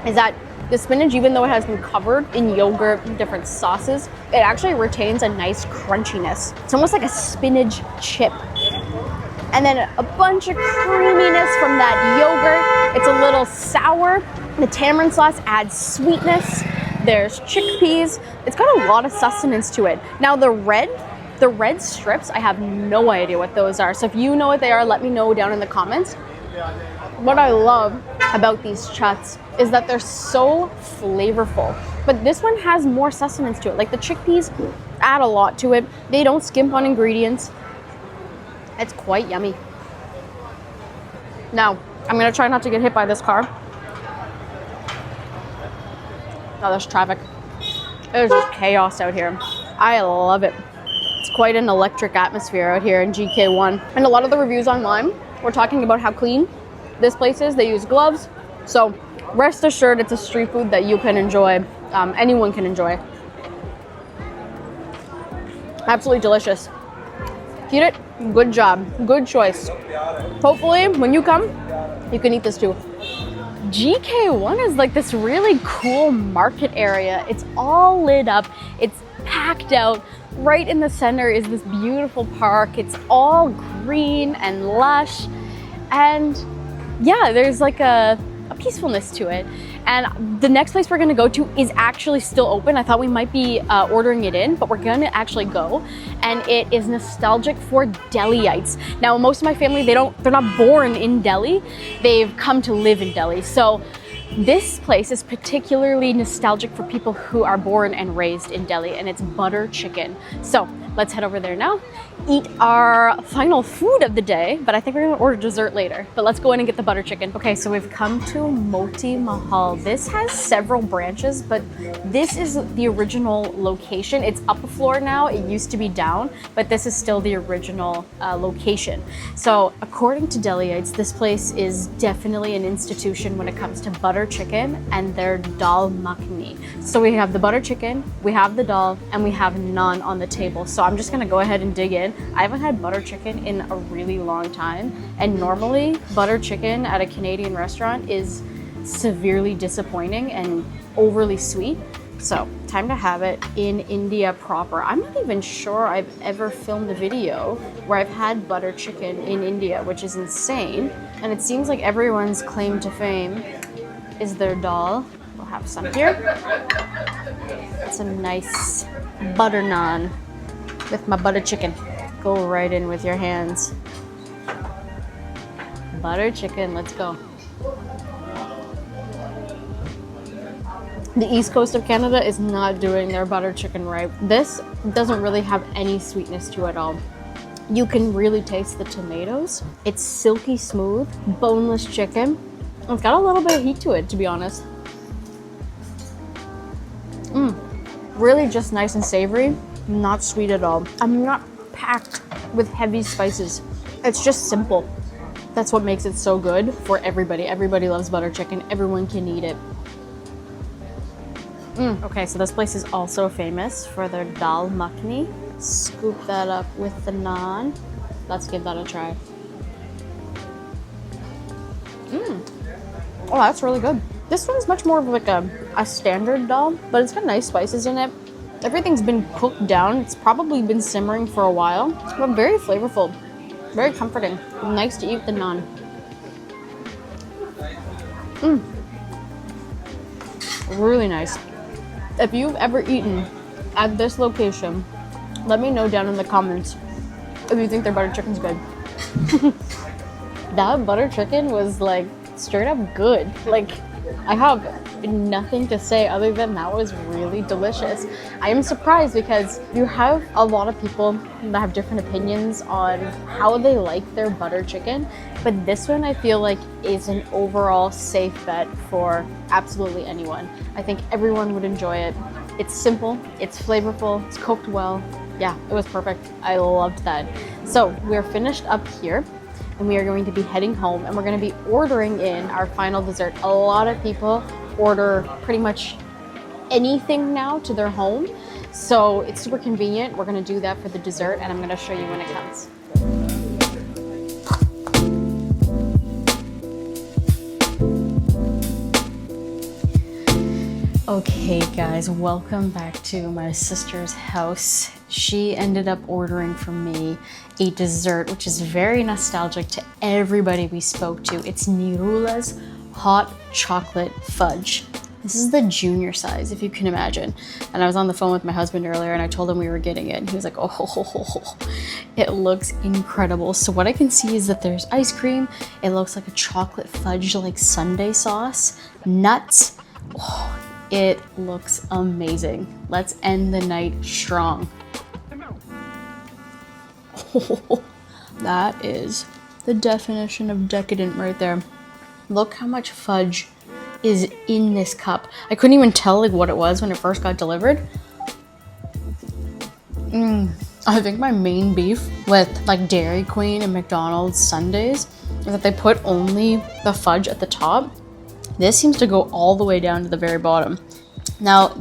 is that the spinach, even though it has been covered in yogurt and different sauces, it actually retains a nice crunchiness. It's almost like a spinach chip. And then a bunch of creaminess from that yogurt. It's a little sour. The tamarind sauce adds sweetness. There's chickpeas. It's got a lot of sustenance to it. Now the red strips, I have no idea what those are. So if you know what they are, let me know down in the comments. What I love about these chaats is that they're so flavorful, but this one has more sustenance to it. Like the chickpeas add a lot to it. They don't skimp on ingredients. It's quite yummy. Now, I'm gonna try not to get hit by this car. Oh, there's traffic. There's just chaos out here. I love it. It's quite an electric atmosphere out here in GK1. And a lot of the reviews online were talking about how clean this place is. They use gloves. So rest assured, it's a street food that you can enjoy. Anyone can enjoy. Absolutely delicious. Eat it. Good job. Good choice. Hopefully, when you come, you can eat this too. GK1 is like this really cool market area. It's all lit up. It's packed out. Right in the center is this beautiful park. It's all green and lush. And yeah, there's like a peacefulness to it. And the next place we're gonna go to is actually still open. I thought we might be ordering it in, but we're gonna actually go. And it is nostalgic for Delhiites. Now, most of my family, they're not born in Delhi. They've come to live in Delhi. So this place is particularly nostalgic for people who are born and raised in Delhi, and it's butter chicken. So let's head over there now, eat our final food of the day, but I think we're gonna order dessert later. But let's go in and get the butter chicken. Okay, so we've come to Moti Mahal. This has several branches, but this is the original location. It's up a floor now. It used to be down, but this is still the original location. So according to Delhiites, this place is definitely an institution when it comes to butter chicken and their dal makhani. So we have the butter chicken, we have the dal, and we have naan on the table. So I'm just gonna go ahead and dig in. I haven't had butter chicken in a really long time, and normally butter chicken at a Canadian restaurant is severely disappointing and overly sweet. So time to have it in India proper. I'm not even sure I've ever filmed a video where I've had butter chicken in India, which is insane. And it seems like everyone's claim to fame is their dal. We'll have some here. It's a nice butter naan with my butter chicken. Go right in with your hands. Butter chicken, let's go. The east coast of Canada is not doing their butter chicken right. This doesn't really have any sweetness to it at all. You can really taste the tomatoes. It's silky smooth, boneless chicken. It's got a little bit of heat to it, to be honest. Really just nice and savory, not sweet at all. I'm not packed with heavy spices. It's just simple. That's what makes it so good for everybody. Everybody loves butter chicken. Everyone can eat it. Okay, so this place is also famous for their dal makhani. Scoop that up with the naan. Let's give that a try. Oh, that's really good. This one's much more of like a standard dal, but it's got nice spices in it. Everything's been cooked down. It's probably been simmering for a while, but very flavorful, very comforting. Nice to eat the naan. Really nice. If you've ever eaten at this location, let me know down in the comments if you think their butter chicken's good. That butter chicken was like straight up good. Like, I have nothing to say other than that was really delicious. I am surprised because you have a lot of people that have different opinions on how they like their butter chicken, but this one I feel like is an overall safe bet for absolutely anyone. I think everyone would enjoy it. It's simple, it's flavorful, it's cooked well. Yeah, it was perfect. I loved that. So we're finished up here, and we are going to be heading home, and we're going to be ordering in our final dessert. A lot of people order pretty much anything now to their home, so it's super convenient. We're going to do that for the dessert, and I'm going to show you when it comes. Okay guys, welcome back to my sister's house. She ended up ordering for me a dessert, which is very nostalgic to everybody we spoke to. It's Nirula's hot chocolate fudge. This is the junior size, if you can imagine. And I was on the phone with my husband earlier, and I told him we were getting it, and he was like, oh, it looks incredible. So what I can see is that there's ice cream. It looks like a chocolate fudge, like sundae sauce, nuts. Oh, it looks amazing. Let's end the night strong. Oh, that is the definition of decadent right there. Look how much fudge is in this cup. I couldn't even tell like what it was when it first got delivered. I think my main beef with like Dairy Queen and McDonald's sundaes is that they put only the fudge at the top. This seems to go all the way down to the very bottom. Now,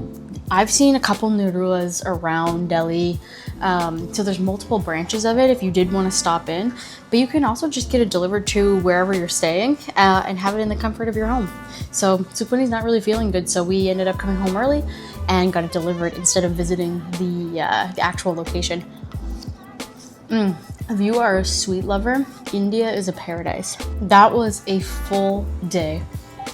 I've seen a couple Nirulas around Delhi, so there's multiple branches of it if you did want to stop in, but you can also just get it delivered to wherever you're staying and have it in the comfort of your home. So Supuni's not really feeling good, so we ended up coming home early and got it delivered instead of visiting the actual location. If you are a sweet lover, India is a paradise. That was a full day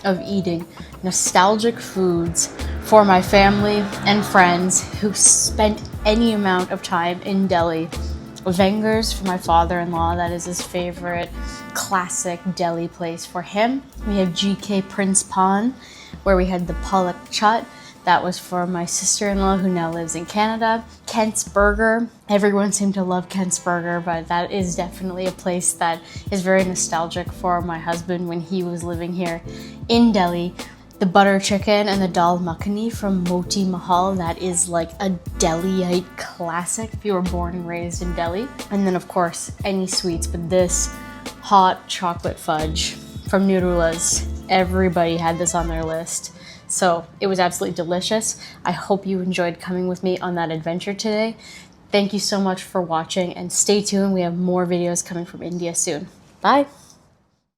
of eating nostalgic foods for my family and friends who spent any amount of time in Delhi. Vengers for my father-in-law, that is his favorite classic Delhi place for him. We have GK Prince Pan, where we had the Palak Chat. That was for my sister-in-law who now lives in Canada. Kent's Burger. Everyone seemed to love Kent's Burger, but that is definitely a place that is very nostalgic for my husband when he was living here in Delhi. The butter chicken and the dal makhani from Moti Mahal, that is like a Delhiite classic if you were born and raised in Delhi. And then of course, any sweets, but this hot chocolate fudge from Nirula's, everybody had this on their list. So it was absolutely delicious. I hope you enjoyed coming with me on that adventure today. Thank you so much for watching and stay tuned. We have more videos coming from India soon. Bye.